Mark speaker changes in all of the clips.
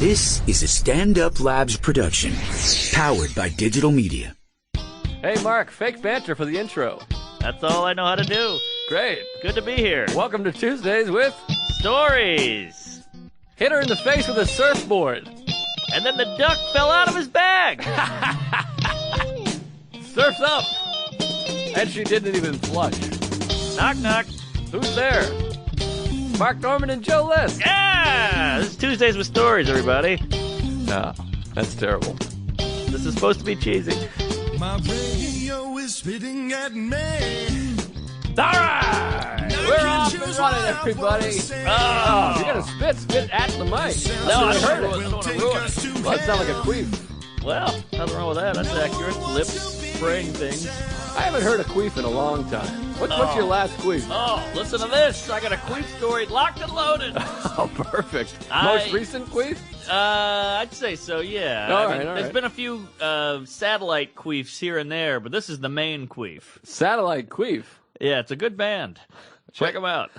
Speaker 1: This is a Stand Up Labs production, powered by digital media.
Speaker 2: Hey, Mark, fake banter for the intro.
Speaker 3: That's all I know how to do.
Speaker 2: Great.
Speaker 3: Good to be here.
Speaker 2: Welcome to Tuesdays with
Speaker 3: Stories.
Speaker 2: Hit her in the face with a surfboard.
Speaker 3: And then the duck fell out of his bag.
Speaker 2: Surf's up. And she didn't even flush.
Speaker 3: Knock, knock.
Speaker 2: Who's there? Mark Norman and Joe List.
Speaker 3: Yeah! This is Tuesdays with Stories, everybody.
Speaker 2: No, that's terrible.
Speaker 3: This is supposed to be cheesy.
Speaker 4: My radio is spitting at me.
Speaker 2: All right. We're off and running, everybody. Oh, you gotta spit at the mic.
Speaker 3: No, I
Speaker 2: I
Speaker 3: heard
Speaker 2: heard
Speaker 3: it.
Speaker 2: it.
Speaker 3: I don't want to ruin it.
Speaker 2: Well, that sounds like a queef.
Speaker 3: Well, nothing wrong with that. That's accurate. Lip spraying things.
Speaker 2: I haven't heard a queef in a long time. What's your last queef?
Speaker 3: Oh, listen to this. I got a queef story locked and loaded.
Speaker 2: Oh, perfect. Most recent queef?
Speaker 3: I'd say so, yeah.
Speaker 2: All
Speaker 3: I mean,
Speaker 2: right.
Speaker 3: There's been a few satellite queefs here and there, but this is the main queef.
Speaker 2: Satellite queef.
Speaker 3: Yeah, it's a good band. Check them out.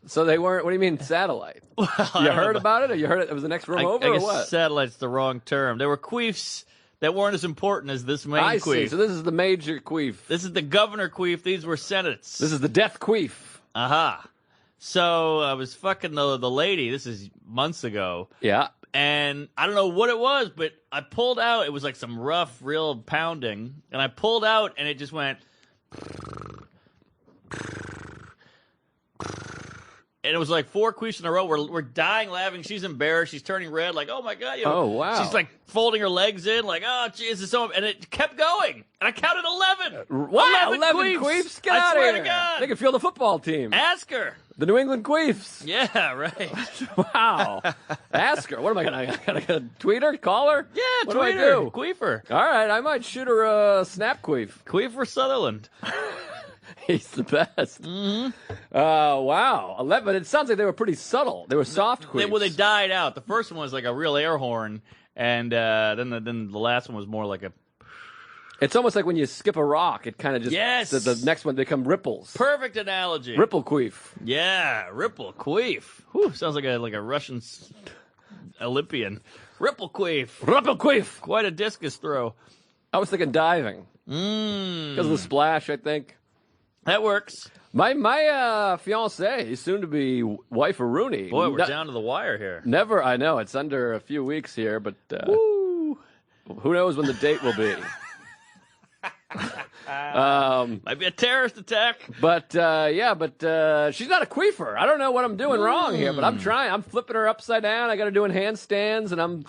Speaker 2: So they weren't, what do you mean satellite? You heard about it, or you heard it was the next room over,
Speaker 3: I
Speaker 2: or
Speaker 3: guess
Speaker 2: what?
Speaker 3: satellite's the wrong term. There were queefs that weren't as important as this main
Speaker 2: I
Speaker 3: queef.
Speaker 2: see. So this is the major queef.
Speaker 3: This is the governor queef. These were senates.
Speaker 2: This is the death queef.
Speaker 3: Aha. So I was fucking the lady. This is months ago.
Speaker 2: Yeah.
Speaker 3: And I don't know what it was, but I pulled out. It was like some rough, real pounding. And I pulled out, and it just went. And it was like 4 queefs in a row. We're dying laughing. She's embarrassed. She's turning red. Like, oh my god! You know,
Speaker 2: Oh, wow.
Speaker 3: She's like folding her legs in. Like, oh Jesus! So, and it kept going. And I counted 11.
Speaker 2: Wow, 11 queefs? Get
Speaker 3: I
Speaker 2: out
Speaker 3: swear
Speaker 2: of here.
Speaker 3: to God.
Speaker 2: They can field the football team.
Speaker 3: Ask her.
Speaker 2: The New England Queefs.
Speaker 3: Yeah, right.
Speaker 2: Wow. Ask her. What am I gonna tweet her? Call her?
Speaker 3: Yeah,
Speaker 2: what
Speaker 3: tweet
Speaker 2: do
Speaker 3: her.
Speaker 2: I do?
Speaker 3: Queefer.
Speaker 2: All right, I might shoot her a snap queef.
Speaker 3: Queefer Sutherland.
Speaker 2: He's the best. Mm-hmm. Wow. 11, but it sounds like they were pretty subtle. They were soft queefs.
Speaker 3: They died out. The first one was like a real air horn, and then the last one was more like a.
Speaker 2: It's almost like when you skip a rock, it kind of just.
Speaker 3: Yes.
Speaker 2: The next one become ripples.
Speaker 3: Perfect analogy.
Speaker 2: Ripple queef.
Speaker 3: Yeah, Ripple Queef. Whew, sounds like a Russian Olympian. Ripple Queef.
Speaker 2: Ripple queef.
Speaker 3: Quite a discus throw.
Speaker 2: I was thinking diving. Because of the splash, I think.
Speaker 3: That works.
Speaker 2: My fiancée, soon to be wife of Rooney.
Speaker 3: Boy, we're down to the wire here.
Speaker 2: Never, I know, it's under a few weeks here, but who knows when the date will be.
Speaker 3: Might be a terrorist attack.
Speaker 2: But she's not a queefer. I don't know what I'm doing wrong here, but I'm trying. I'm flipping her upside down. I got her doing handstands, and I'm,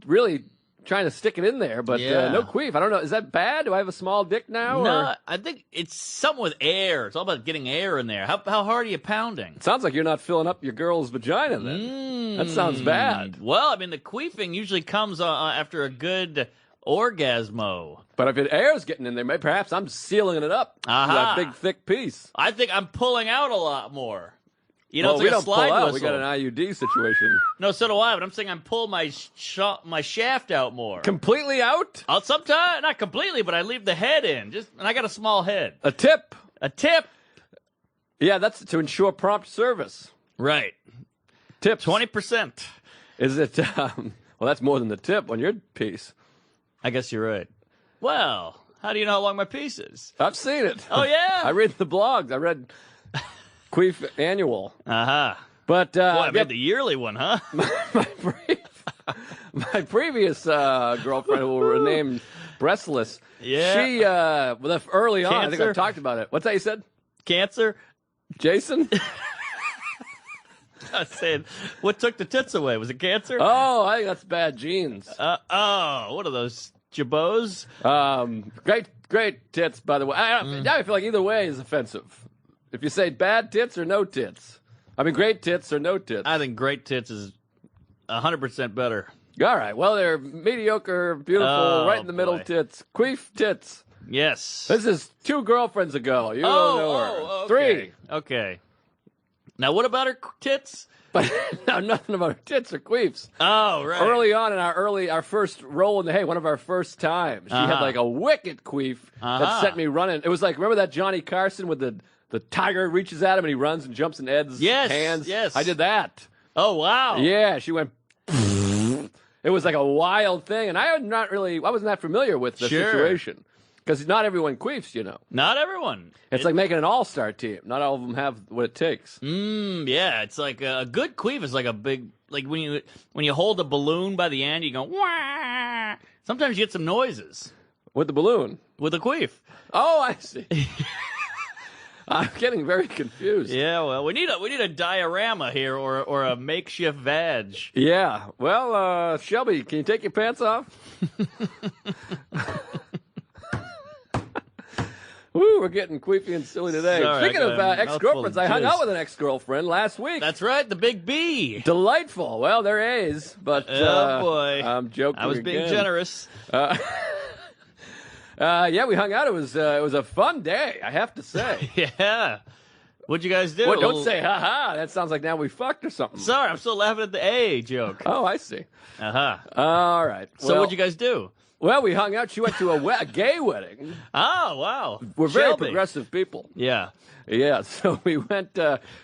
Speaker 2: really trying to stick it in there, but no queef. I don't know. Is that bad? Do I have a small dick now?
Speaker 3: No,
Speaker 2: or?
Speaker 3: I think it's something with air. It's all about getting air in there. How hard are you pounding?
Speaker 2: Sounds like you're not filling up your girl's vagina then. That sounds bad.
Speaker 3: Well, I mean, the queefing usually comes after a good orgasmo.
Speaker 2: But if it air's getting in there, maybe perhaps I'm sealing it up with that big, thick piece.
Speaker 3: I think I'm pulling out a lot more.
Speaker 2: Well,
Speaker 3: it's
Speaker 2: we
Speaker 3: like
Speaker 2: don't
Speaker 3: a slide
Speaker 2: pull out.
Speaker 3: whistle.
Speaker 2: We got an IUD situation.
Speaker 3: No, so do I, but I'm saying I'm pulling my shaft out more.
Speaker 2: Completely out?
Speaker 3: Sometimes, not completely, but I leave the head in. And I got a small head.
Speaker 2: A tip.
Speaker 3: A tip.
Speaker 2: Yeah, that's to ensure prompt service.
Speaker 3: Right.
Speaker 2: Tips.
Speaker 3: 20%.
Speaker 2: Is it, well, that's more than the tip on your piece.
Speaker 3: I guess you're right. Well, how do you know how long my piece is?
Speaker 2: I've seen it.
Speaker 3: Oh, yeah?
Speaker 2: I read the blogs. I read Queef Annual.
Speaker 3: Uh-huh.
Speaker 2: But,
Speaker 3: Boy, I made the yearly one, huh?
Speaker 2: my previous girlfriend, who were named Breastless, she, early on, I think I've talked about it. What's that you said?
Speaker 3: Cancer?
Speaker 2: Jason?
Speaker 3: I was saying, what took the tits away? Was it cancer?
Speaker 2: Oh, I think that's bad genes.
Speaker 3: What are those, jabots?
Speaker 2: Great tits, by the way. I feel like either way is offensive. If you say bad tits or no tits. I mean, great tits or no tits.
Speaker 3: I think great tits is 100% better.
Speaker 2: All right. Well, they're mediocre, beautiful, right in the middle tits. Queef tits.
Speaker 3: Yes.
Speaker 2: This is 2 girlfriends ago. You don't know her.
Speaker 3: Okay.
Speaker 2: 3.
Speaker 3: Okay. Now, what about her tits?
Speaker 2: But no, nothing about her tits or queefs.
Speaker 3: Oh, right.
Speaker 2: Early on in our first roll in the hay, one of our first times, she had like a wicked queef that sent me running. It was like, remember that Johnny Carson with the tiger reaches at him and he runs and jumps in Ed's hands?
Speaker 3: Yes.
Speaker 2: I did that.
Speaker 3: Oh, wow.
Speaker 2: Yeah, she went It was like a wild thing, and I wasn't that familiar with the situation. Because not everyone queefs, you know.
Speaker 3: Not everyone.
Speaker 2: It's like making an all-star team. Not all of them have what it takes.
Speaker 3: Yeah, it's like a good queef is like a big, like when you hold a balloon by the end, you go, wah! Sometimes you get some noises.
Speaker 2: With the balloon?
Speaker 3: With a queef.
Speaker 2: Oh, I see. I'm getting very confused.
Speaker 3: Yeah, well, we need a diorama here or a makeshift vag.
Speaker 2: Yeah. Well, Shelby, can you take your pants off? Woo, we're getting queefy and silly today.
Speaker 3: Sorry,
Speaker 2: Speaking of ex-girlfriends, I hung
Speaker 3: jizz.
Speaker 2: out with an ex-girlfriend last week.
Speaker 3: That's right, the big B.
Speaker 2: Delightful. Well, they're A's, but
Speaker 3: Oh boy,
Speaker 2: I'm joking.
Speaker 3: I was being
Speaker 2: again.
Speaker 3: generous.
Speaker 2: Yeah, we hung out. It was a fun day, I have to say.
Speaker 3: Yeah. What'd you guys do?
Speaker 2: Well, don't say ha ha. That sounds like now we fucked or something.
Speaker 3: Sorry, I'm still laughing at the A joke.
Speaker 2: Oh, I see. All right.
Speaker 3: So what'd you guys do?
Speaker 2: Well, we hung out. She went to a gay wedding.
Speaker 3: Oh, wow.
Speaker 2: We're very
Speaker 3: Shelby.
Speaker 2: progressive people.
Speaker 3: Yeah.
Speaker 2: Yeah, so we went.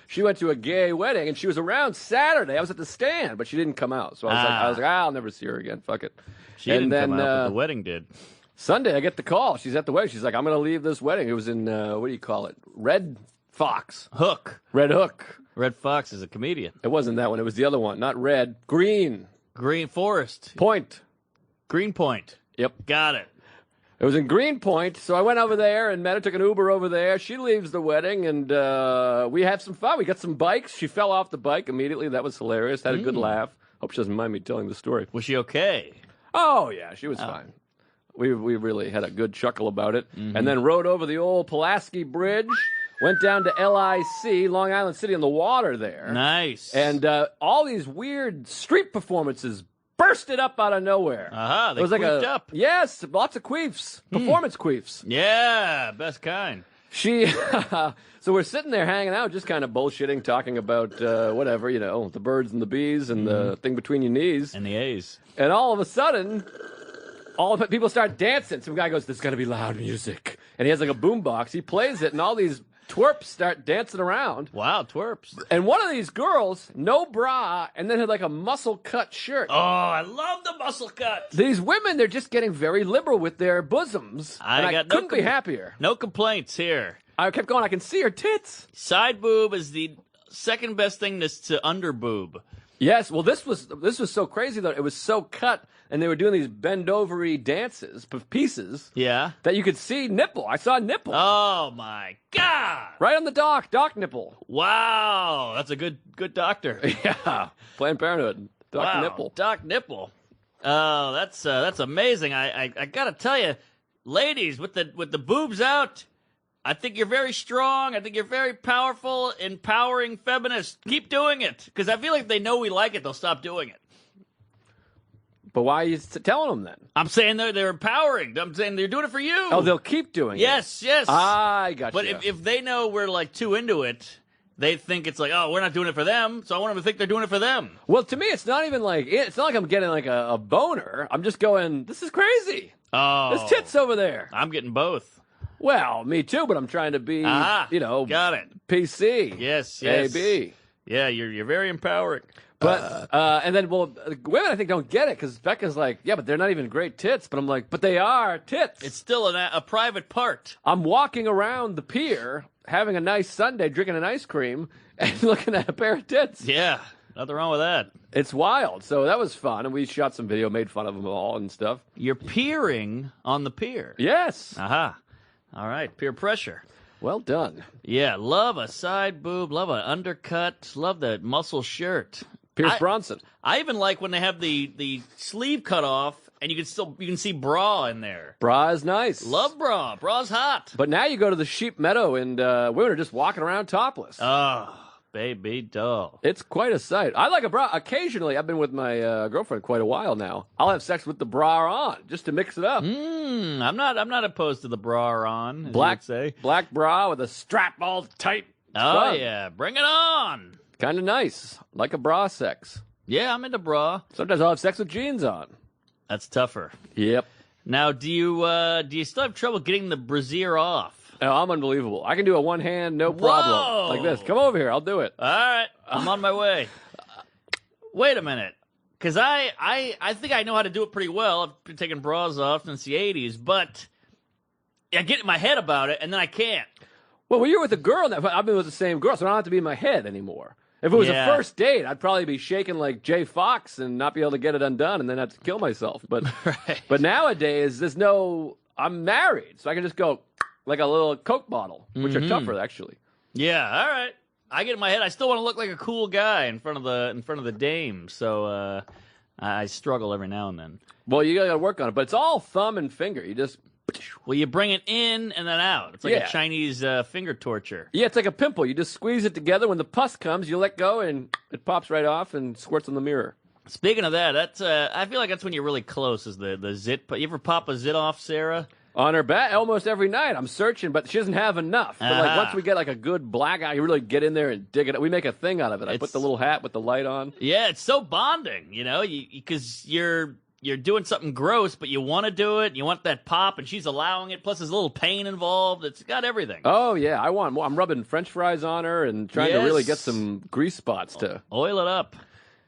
Speaker 2: She went to a gay wedding, and she was around Saturday. I was at the stand, but she didn't come out. So I was like, I'll never see her again. Fuck it.
Speaker 3: She didn't come out, but the wedding did.
Speaker 2: Sunday, I get the call. She's at the wedding. She's like, I'm going to leave this wedding. It was in what do you call it? Red Fox.
Speaker 3: Hook.
Speaker 2: Red Hook.
Speaker 3: Red Fox is a comedian.
Speaker 2: It wasn't that one. It was the other one. Not red. Green.
Speaker 3: Green Forest.
Speaker 2: Point.
Speaker 3: Greenpoint.
Speaker 2: Yep.
Speaker 3: Got it.
Speaker 2: It was in Greenpoint, so I went over there and met her, took an Uber over there. She leaves the wedding, and we had some fun. We got some bikes. She fell off the bike immediately. That was hilarious. Had a good laugh. Hope she doesn't mind me telling the story.
Speaker 3: Was she okay?
Speaker 2: Oh, yeah, she was fine. We really had a good chuckle about it. And then rode over the old Pulaski Bridge, went down to LIC, Long Island City, on the water there.
Speaker 3: Nice.
Speaker 2: And all these weird street performances bursted up out of nowhere.
Speaker 3: They queefed up.
Speaker 2: Yes, lots of queefs. Performance queefs.
Speaker 3: Yeah, best kind.
Speaker 2: So we're sitting there hanging out, just kind of bullshitting, talking about whatever, you know, the birds and the bees and the thing between your knees.
Speaker 3: And the A's.
Speaker 2: And all of a sudden, all the people start dancing. Some guy goes, "There's got to be loud music." And he has like a boombox. He plays it, and all these twerps start dancing around.
Speaker 3: Wow, twerps.
Speaker 2: And one of these girls, no bra, and then had like a muscle-cut shirt.
Speaker 3: Oh, I love the muscle cut.
Speaker 2: These women, they're just getting very liberal with their bosoms. I couldn't be happier.
Speaker 3: No complaints here.
Speaker 2: I kept going, I can see her tits.
Speaker 3: Side boob is the second best thing to under boob.
Speaker 2: Yes, well, this was so crazy, though. It was so cut, and they were doing these bend-over-y dances, pieces,
Speaker 3: Yeah.
Speaker 2: that you could see nipple. I saw nipple.
Speaker 3: Oh, my God.
Speaker 2: Right on the dock nipple.
Speaker 3: Wow. That's a good doctor.
Speaker 2: Yeah, Planned Parenthood,
Speaker 3: Wow.
Speaker 2: nipple.
Speaker 3: Doc nipple. Oh, that's amazing. I got to tell you, ladies, with the boobs out, I think you're very strong. I think you're very powerful, empowering feminist. Keep doing it. Because I feel like if they know we like it, they'll stop doing it.
Speaker 2: But why are you telling them then?
Speaker 3: I'm saying they're empowering. I'm saying they're doing it for you.
Speaker 2: Oh, they'll keep doing it.
Speaker 3: Yes.
Speaker 2: I got you.
Speaker 3: But if they know we're like too into it, they think it's like, oh, we're not doing it for them. So I want them to think they're doing it for them.
Speaker 2: Well, to me, it's not even like, it's not like I'm getting like a boner. I'm just going, this is crazy.
Speaker 3: Oh.
Speaker 2: There's tits over there.
Speaker 3: I'm getting both.
Speaker 2: Well, me too, but I'm trying to be,
Speaker 3: got it.
Speaker 2: PC.
Speaker 3: Yes.
Speaker 2: AB.
Speaker 3: Yeah, you're very empowering.
Speaker 2: But, and then, well, women I think don't get it because Becca's like, yeah, but they're not even great tits. But I'm like, but they are tits.
Speaker 3: It's still a private part.
Speaker 2: I'm walking around the pier, having a nice Sunday, drinking an ice cream, and looking at a pair of tits.
Speaker 3: Yeah, nothing wrong with that.
Speaker 2: It's wild. So that was fun, and we shot some video, made fun of them all and stuff.
Speaker 3: You're peering on the pier.
Speaker 2: Yes.
Speaker 3: Aha. All right, peer pressure.
Speaker 2: Well done.
Speaker 3: Yeah, love a side boob, love an undercut, love the muscle shirt.
Speaker 2: Pierce Bronson.
Speaker 3: I even like when they have the sleeve cut off and you can see bra in there.
Speaker 2: Bra is nice.
Speaker 3: Love bra. Bra's hot.
Speaker 2: But now you go to the sheep meadow and women are just walking around topless.
Speaker 3: Oh, baby doll.
Speaker 2: It's quite a sight. I like a bra. Occasionally, I've been with my girlfriend quite a while now. I'll have sex with the bra on just to mix it up.
Speaker 3: I'm not opposed to the bra on. As
Speaker 2: Black,
Speaker 3: you would say.
Speaker 2: black bra with a strap all tight. It's
Speaker 3: Oh
Speaker 2: fun.
Speaker 3: yeah, bring it on.
Speaker 2: Kind of nice. Like a bra sex.
Speaker 3: Yeah, I'm into bra.
Speaker 2: Sometimes I'll have sex with jeans on.
Speaker 3: That's tougher.
Speaker 2: Yep.
Speaker 3: Now, do you still have trouble getting the brassiere off?
Speaker 2: No, I'm unbelievable. I can do a one hand, no problem.
Speaker 3: Whoa.
Speaker 2: Like this. Come over here. I'll do it.
Speaker 3: All right, I'm on my way. Wait a minute. Because I think I know how to do it pretty well. I've been taking bras off since the 80s, but I get in my head about it, and then I can't.
Speaker 2: Well, when you're with a girl, I've been with the same girl, so I don't have to be in my head anymore. If it was a first date, I'd probably be shaking like Jay Fox and not be able to get it undone, and then have to kill myself. But but nowadays, I'm married, so I can just go like a little Coke bottle, which are tougher actually.
Speaker 3: Yeah, all right. I get in my head. I still want to look like a cool guy in front of the dame, so I struggle every now and then.
Speaker 2: Well, you got to work on it, but it's all thumb and finger. You just
Speaker 3: you bring it in and then out. It's like a Chinese finger torture.
Speaker 2: Yeah, it's like a pimple. You just squeeze it together. When the pus comes, you let go, and it pops right off and squirts on the mirror.
Speaker 3: Speaking of that, that's I feel like that's when you're really close. Is the zit? You ever pop a zit off, Sarah?
Speaker 2: On her back, almost every night. I'm searching, but she doesn't have enough. But like once we get like a good black eye, you really get in there and dig it up. We make a thing out of it. I put the little hat with the light on.
Speaker 3: Yeah, it's so bonding, because you're doing something gross, but you want to do it. You want that pop, and she's allowing it. Plus, there's a little pain involved. It's got everything.
Speaker 2: Oh yeah, I want more. I'm rubbing French fries on her and trying to really get some grease spots to
Speaker 3: oil it up.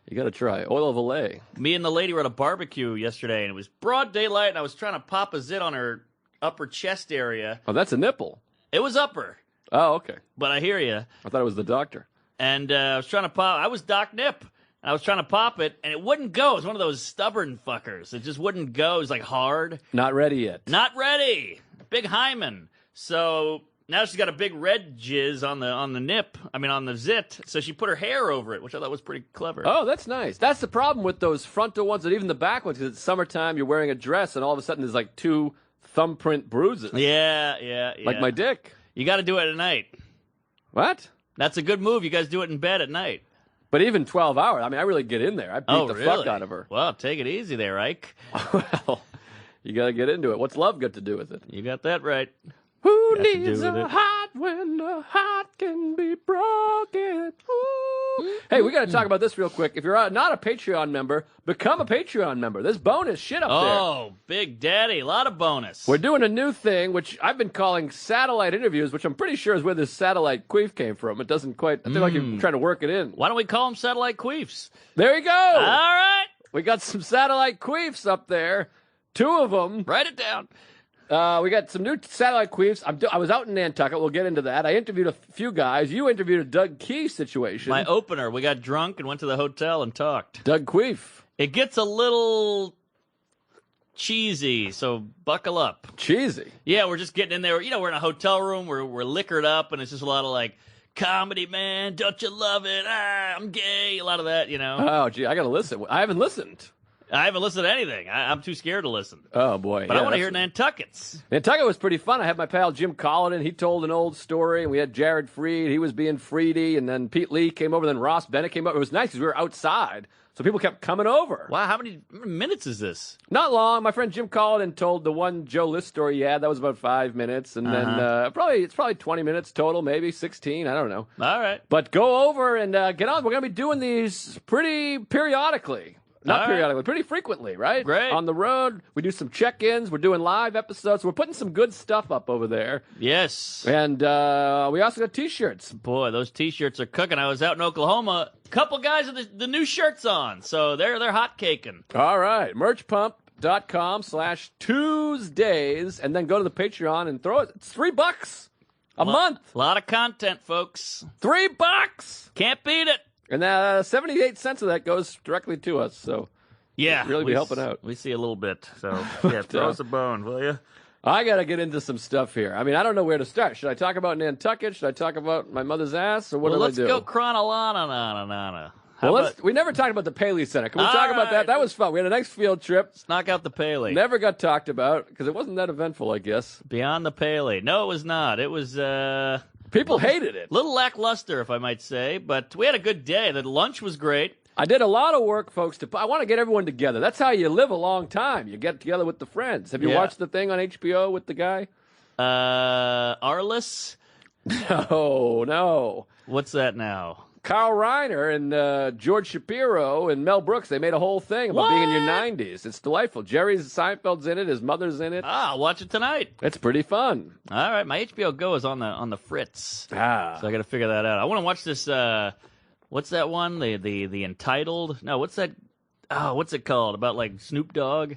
Speaker 2: You got to try oil of Olay.
Speaker 3: Me and the lady were at a barbecue yesterday, and it was broad daylight, and I was trying to pop a zit on her upper chest area.
Speaker 2: Oh, that's a nipple.
Speaker 3: It was upper.
Speaker 2: Oh, okay.
Speaker 3: But I hear you.
Speaker 2: I thought it was the doctor.
Speaker 3: And I was trying to pop. I was Doc Nip. And I was trying to pop it, and it wouldn't go. It was one of those stubborn fuckers. It just wouldn't go. It was like hard.
Speaker 2: Not ready yet.
Speaker 3: Not ready. Big hymen. So now she's got a big red jizz on the nip. I mean, on the zit. So she put her hair over it, which I thought was pretty clever.
Speaker 2: Oh, that's nice. That's the problem with those frontal ones and even the back ones. Because it's summertime, you're wearing a dress, and all of a sudden there's like 2 thumbprint bruises.
Speaker 3: Yeah.
Speaker 2: Like my dick.
Speaker 3: You got to do it at night.
Speaker 2: What?
Speaker 3: That's a good move. You guys do it in bed at night.
Speaker 2: But even 12 hours, I mean, I really get in there. I beat the fuck out of her.
Speaker 3: Well, take it easy there, Ike.
Speaker 2: Well, you got to get into it. What's love got to do with it?
Speaker 3: You got that right.
Speaker 2: Who needs a heart when the heart can be broken? Ooh. Hey, we got to talk about this real quick. If you're not a Patreon member, become a Patreon member. There's bonus shit up there.
Speaker 3: Oh, Big Daddy. A lot of bonus.
Speaker 2: We're doing a new thing, which I've been calling satellite interviews, which I'm pretty sure is where this satellite queef came from. It doesn't quite, I feel like you're trying to work it in.
Speaker 3: Why don't we call them satellite queefs?
Speaker 2: There you go.
Speaker 3: All right.
Speaker 2: We got some satellite queefs up there. 2 of them.
Speaker 3: Write it down.
Speaker 2: We got some new satellite queefs. I was out in Nantucket. We'll get into that. I interviewed a few guys. You interviewed a Doug Queef situation.
Speaker 3: My opener. We got drunk and went to the hotel and talked.
Speaker 2: Doug Queef.
Speaker 3: It gets a little cheesy, so buckle up.
Speaker 2: Cheesy?
Speaker 3: Yeah, we're just getting in there. We're in a hotel room. We're liquored up, and it's just a lot of like, comedy, man. Don't you love it? I'm gay. A lot of that,
Speaker 2: Oh, gee, I got to listen. I haven't listened.
Speaker 3: I haven't listened to anything. I'm too scared to listen.
Speaker 2: Oh, boy.
Speaker 3: But I want to hear Nantucket's.
Speaker 2: Nantucket was pretty fun. I had my pal Jim Collin. He told an old story, and we had Jared Freed. He was being Freedy, and then Pete Lee came over, then Ross Bennett came over. It was nice because we were outside, so people kept coming over.
Speaker 3: Wow, how many minutes is this?
Speaker 2: Not long. My friend Jim Collin told the one Joe List story he had. That was about 5 minutes, and then it's probably 20 minutes total, maybe 16. I don't know.
Speaker 3: All right.
Speaker 2: But go over and get on. We're going to be doing these pretty periodically. Not periodically, pretty frequently, right?
Speaker 3: Great.
Speaker 2: On the road, we do some check-ins. We're doing live episodes. We're putting some good stuff up over there.
Speaker 3: Yes.
Speaker 2: And we also got T-shirts.
Speaker 3: Boy, those T-shirts are cooking. I was out in Oklahoma. A couple guys with the new shirts on, so they're hot caking.
Speaker 2: All right. Merchpump.com/Tuesdays, and then go to the Patreon and throw it. It's $3 a month.
Speaker 3: A lot of content, folks.
Speaker 2: $3.
Speaker 3: Can't beat it.
Speaker 2: And 78 cents of that goes directly to us, so
Speaker 3: yeah,
Speaker 2: really be helping out.
Speaker 3: We see a little bit, so yeah, throw us a bone, will you?
Speaker 2: I got to get into some stuff here. I mean, I don't know where to start. Should I talk about Nantucket? Should I talk about my mother's ass, or what do I do?
Speaker 3: Let's go chronological.
Speaker 2: Well, we never talked about the Paley Center. Can we talk about that? That was fun. We had a nice field trip.
Speaker 3: Let's knock out the Paley.
Speaker 2: Never got talked about because it wasn't that eventful, I guess.
Speaker 3: Beyond the Paley. No, it was not. It was
Speaker 2: people hated it.
Speaker 3: A little lackluster, if I might say, but we had a good day. The lunch was great.
Speaker 2: I did a lot of work, folks. I want to get everyone together. That's how you live a long time. You get together with the friends. Have you watched the thing on HBO with the guy?
Speaker 3: Arliss?
Speaker 2: No.
Speaker 3: What's that now?
Speaker 2: Carl Reiner and George Shapiro and Mel Brooks, they made a whole thing about being in your 90s. It's delightful. Jerry Seinfeld's in it. His mother's in it.
Speaker 3: I'll watch it tonight.
Speaker 2: It's pretty fun.
Speaker 3: All right. My HBO Go is on the fritz. So
Speaker 2: I
Speaker 3: got to figure that out. I want to watch this, what's that one? The Entitled? No, what's that? what's it called? About like Snoop Dogg?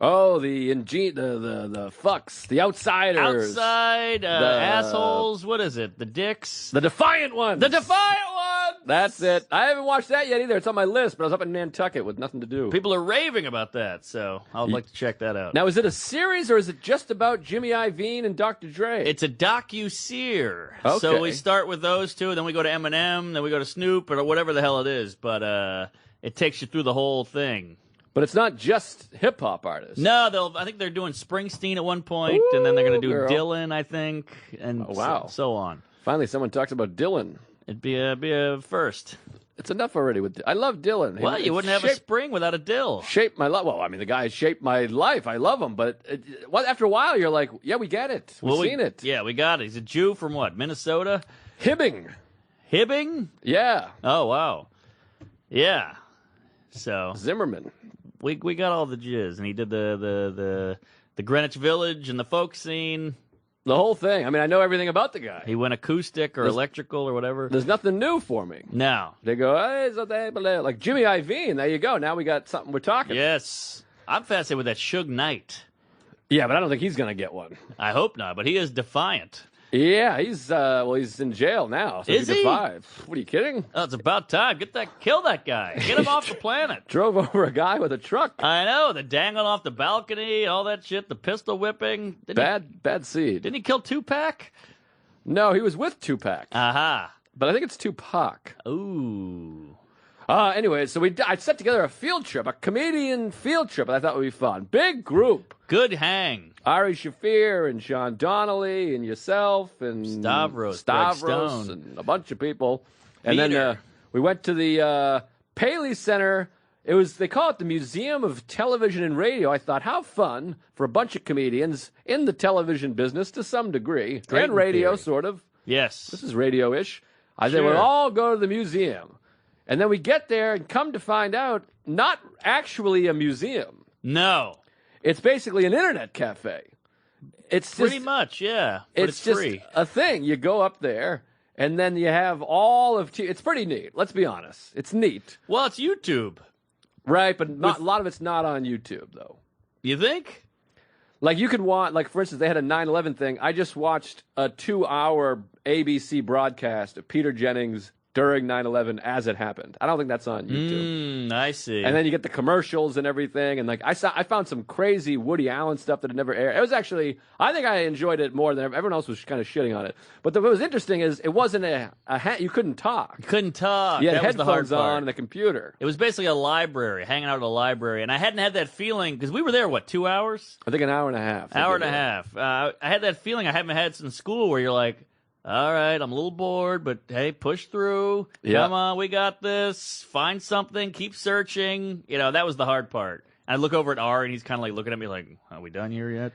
Speaker 2: Oh, the fucks, the outsiders.
Speaker 3: Outside, assholes, what is it? The dicks?
Speaker 2: The Defiant Ones.
Speaker 3: The Defiant Ones!
Speaker 2: That's it. I haven't watched that yet either. It's on my list, but I was up in Nantucket with nothing to do.
Speaker 3: People are raving about that, so I would like to check that out.
Speaker 2: Now, is it a series or is it just about Jimmy Iovine and Dr. Dre?
Speaker 3: It's a docu-seer.
Speaker 2: Okay.
Speaker 3: So we start with those two, then we go to Eminem, then we go to Snoop, or whatever the hell it is. But it takes you through the whole thing.
Speaker 2: But it's not just hip-hop artists.
Speaker 3: No, I think they're doing Springsteen at one point, and then they're going to do Dylan, I think, and so on.
Speaker 2: Finally, someone talks about Dylan.
Speaker 3: It'd be a first.
Speaker 2: It's enough already. I love Dylan.
Speaker 3: Well, you wouldn't have a spring without a dill.
Speaker 2: Shaped my life. Well, I mean, the guy shaped my life. I love him, but after a while, you're like, yeah, we get it. We've seen it.
Speaker 3: Yeah, we got it. He's a Jew from what? Minnesota?
Speaker 2: Hibbing.
Speaker 3: Hibbing?
Speaker 2: Yeah.
Speaker 3: Oh, wow. Yeah. So
Speaker 2: Zimmerman.
Speaker 3: We got all the jizz, and he did the Greenwich Village and the folk scene.
Speaker 2: The whole thing. I mean, I know everything about the guy.
Speaker 3: He went acoustic or electrical or whatever.
Speaker 2: There's nothing new for me.
Speaker 3: No.
Speaker 2: They go, hey, so like Jimmy Iovine. There you go. Now we got something we're talking.
Speaker 3: Yes. I'm fascinated with that Suge Knight.
Speaker 2: Yeah, but I don't think he's going to get one.
Speaker 3: I hope not, but he is defiant.
Speaker 2: Yeah, he's in jail now. So
Speaker 3: is he?
Speaker 2: 5. What are you kidding?
Speaker 3: Oh, it's about time. Kill that guy. Get him off the planet.
Speaker 2: Drove over a guy with a truck.
Speaker 3: I know, the dangling off the balcony, all that shit, the pistol whipping.
Speaker 2: Bad seed.
Speaker 3: Didn't he kill Tupac?
Speaker 2: No, he was with Tupac.
Speaker 3: Aha.
Speaker 2: But I think it's Tupac.
Speaker 3: Ooh.
Speaker 2: Anyway, so I set together a field trip, a comedian field trip, that I thought would be fun. Big group.
Speaker 3: Good hang.
Speaker 2: Ari Shaffir and Sean Donnelly and yourself and
Speaker 3: Stavros
Speaker 2: and a bunch of people. And then we went to the Paley Center. They call it the Museum of Television and Radio. I thought, how fun for a bunch of comedians in the television business to some degree.
Speaker 3: Great
Speaker 2: and radio,
Speaker 3: theory.
Speaker 2: sort of.
Speaker 3: Yes.
Speaker 2: This is radio-ish. I said,
Speaker 3: Sure.
Speaker 2: we'll all go to the museum. And then we get there and come to find out, not actually a museum.
Speaker 3: No.
Speaker 2: It's basically an internet cafe. It's
Speaker 3: Pretty much, yeah. But it's
Speaker 2: just
Speaker 3: free.
Speaker 2: a thing. You go up there, and then you have all of... It's pretty neat. Let's be honest. It's neat.
Speaker 3: Well, it's YouTube.
Speaker 2: Right, but a lot of it's not on YouTube, though.
Speaker 3: You think?
Speaker 2: Like, you could watch... Like, for instance, they had a 9/11 thing. I just watched a 2-hour ABC broadcast of Peter Jennings during 9/11 as it happened. I don't think that's on YouTube.
Speaker 3: I see.
Speaker 2: And then you get the commercials and everything, and like I found some crazy Woody Allen stuff that had never aired. It was actually, I think I enjoyed it more than everyone else was kind of shitting on it. But what was interesting is it wasn't you couldn't talk.
Speaker 3: You couldn't talk.
Speaker 2: You had
Speaker 3: that was the hard
Speaker 2: headphones
Speaker 3: part.
Speaker 2: on and a computer.
Speaker 3: It was basically a library, hanging out at a library, and I hadn't had that feeling because we were there. What, 2 hours?
Speaker 2: I think an hour and a half.
Speaker 3: Hour and a half. I had that feeling I haven't had since school, where you're like, all right, I'm a little bored, but hey, push through.
Speaker 2: Yeah.
Speaker 3: Come on, we got this. Find something. Keep searching. That was the hard part. I look over at Ari, and he's kind of like looking at me like, are we done here yet?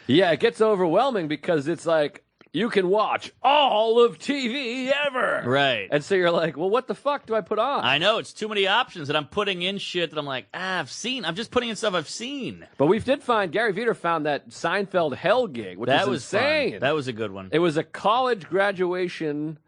Speaker 2: Yeah, it gets overwhelming because it's like, you can watch all of TV ever.
Speaker 3: Right.
Speaker 2: And so you're like, well, what the fuck do I put on?
Speaker 3: I know, it's too many options, and I'm putting in shit that I'm like, I've seen. I'm just putting in stuff I've seen.
Speaker 2: But Gary Veter found that Seinfeld Hell gig, which was insane.
Speaker 3: Fun. That was a good one.
Speaker 2: It was a college graduation,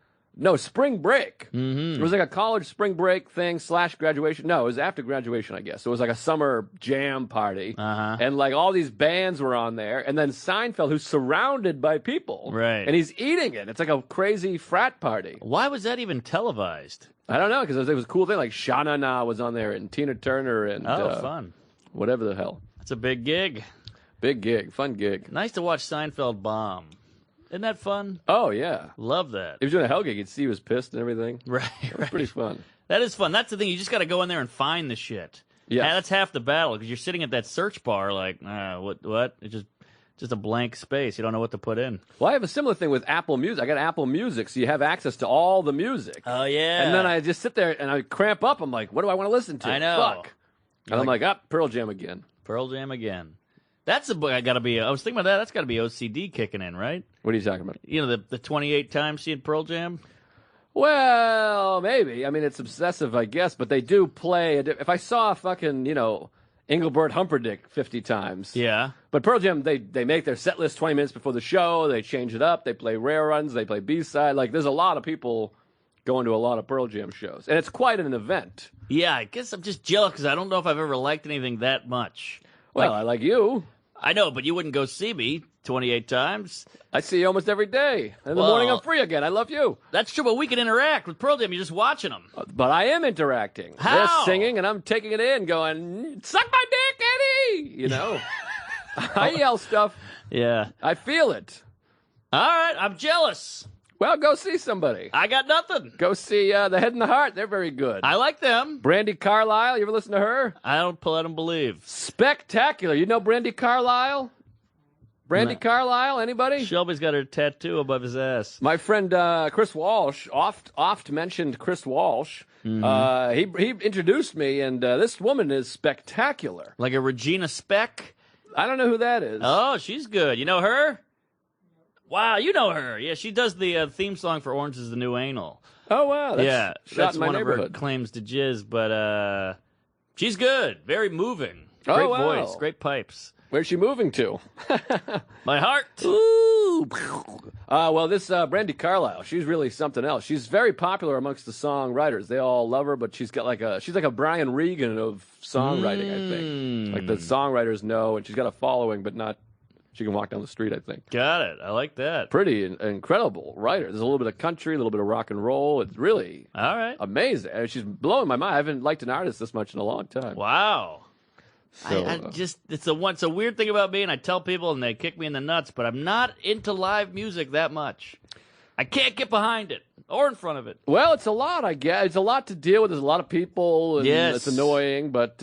Speaker 2: spring break. Mm-hmm. It was like a college spring break thing / graduation. No, it was after graduation, I guess. It was like a summer jam party.
Speaker 3: Uh-huh.
Speaker 2: And like all these bands were on there. And then Seinfeld, who's surrounded by people.
Speaker 3: Right.
Speaker 2: And he's eating it. It's like a crazy frat party.
Speaker 3: Why was that even televised?
Speaker 2: I don't know, because it was a cool thing. Like Sha-Na Na was on there and Tina Turner and
Speaker 3: fun.
Speaker 2: Whatever the hell.
Speaker 3: It's a big gig.
Speaker 2: Big gig. Fun gig.
Speaker 3: Nice to watch Seinfeld bomb. Isn't that fun?
Speaker 2: Oh, yeah.
Speaker 3: Love that.
Speaker 2: He was doing a Hell gig. You'd see he was pissed and everything.
Speaker 3: Right.
Speaker 2: It was pretty fun.
Speaker 3: That is fun. That's the thing. You just got to go in there and find the shit.
Speaker 2: Yeah.
Speaker 3: That's half the battle, because you're sitting at that search bar like, what? It's just a blank space. You don't know what to put in.
Speaker 2: Well, I have a similar thing with Apple Music. I got Apple Music, so you have access to all the music.
Speaker 3: Oh, yeah.
Speaker 2: And then I just sit there and I cramp up. I'm like, what do I want to listen to?
Speaker 3: I know.
Speaker 2: Fuck. And I'm like, Pearl Jam again.
Speaker 3: Pearl Jam again. That's a book I got to be. I was thinking about that. That's got to be OCD kicking in, right?
Speaker 2: What are you talking about?
Speaker 3: The 28 times seeing Pearl Jam?
Speaker 2: Well, maybe. I mean, it's obsessive, I guess, but they do play. If I saw fucking, Engelbert Humperdinck 50 times.
Speaker 3: Yeah.
Speaker 2: But Pearl Jam, they make their set list 20 minutes before the show. They change it up. They play rare runs. They play B-side. Like, there's a lot of people going to a lot of Pearl Jam shows, and it's quite an event.
Speaker 3: Yeah, I guess I'm just jealous because I don't know if I've ever liked anything that much.
Speaker 2: Well, I like you.
Speaker 3: I know, but you wouldn't go see me 28 times.
Speaker 2: I see you almost every day. In the morning, I'm free again. I love you.
Speaker 3: That's true, but we can interact with Pearl Jam. You're just watching them.
Speaker 2: But I am interacting.
Speaker 3: How?
Speaker 2: They're singing, and I'm taking it in, going, suck my dick, Eddie! You know? I yell stuff.
Speaker 3: Yeah.
Speaker 2: I feel it.
Speaker 3: All right, I'm jealous.
Speaker 2: Well, go see somebody.
Speaker 3: I got nothing.
Speaker 2: Go see The Head and the Heart. They're very good.
Speaker 3: I like them.
Speaker 2: Brandy Carlisle. You ever listen to her?
Speaker 3: I don't believe.
Speaker 2: Spectacular. You know Brandy Carlisle? Brandy Carlisle, anybody?
Speaker 3: Shelby's got her tattoo above his ass.
Speaker 2: My friend Chris Walsh, oft mentioned Chris Walsh.
Speaker 3: Mm-hmm.
Speaker 2: He introduced me, and this woman is spectacular.
Speaker 3: Like a Regina Speck?
Speaker 2: I don't know who that is.
Speaker 3: Oh, she's good. You know her? Wow, you know her. Yeah, she does the theme song for Orange is the New Anal.
Speaker 2: Oh, wow.
Speaker 3: That's
Speaker 2: in my
Speaker 3: one of her
Speaker 2: neighborhood.
Speaker 3: claims to jizz, but she's good. Very moving.
Speaker 2: Oh,
Speaker 3: Great
Speaker 2: wow.
Speaker 3: voice. Great pipes.
Speaker 2: Where's she moving to?
Speaker 3: My heart.
Speaker 2: Ooh. Well, this Brandy Carlisle, she's really something else. She's very popular amongst the songwriters. They all love her, but she's like a Brian Regan of songwriting, I think. Like the songwriters know, and she's got a following, but not. She can walk down the street, I think.
Speaker 3: Got it. I like that.
Speaker 2: Pretty incredible writer. There's a little bit of country, a little bit of rock and roll. It's really
Speaker 3: all right.
Speaker 2: Amazing. And she's blowing my mind. I haven't liked an artist this much in a long time.
Speaker 3: Wow.
Speaker 2: So,
Speaker 3: I just it's a weird thing about me, and I tell people, and they kick me in the nuts. But I'm not into live music that much. I can't get behind it or in front of it.
Speaker 2: Well, it's a lot, I guess. It's a lot to deal with. There's a lot of people, and it's annoying, but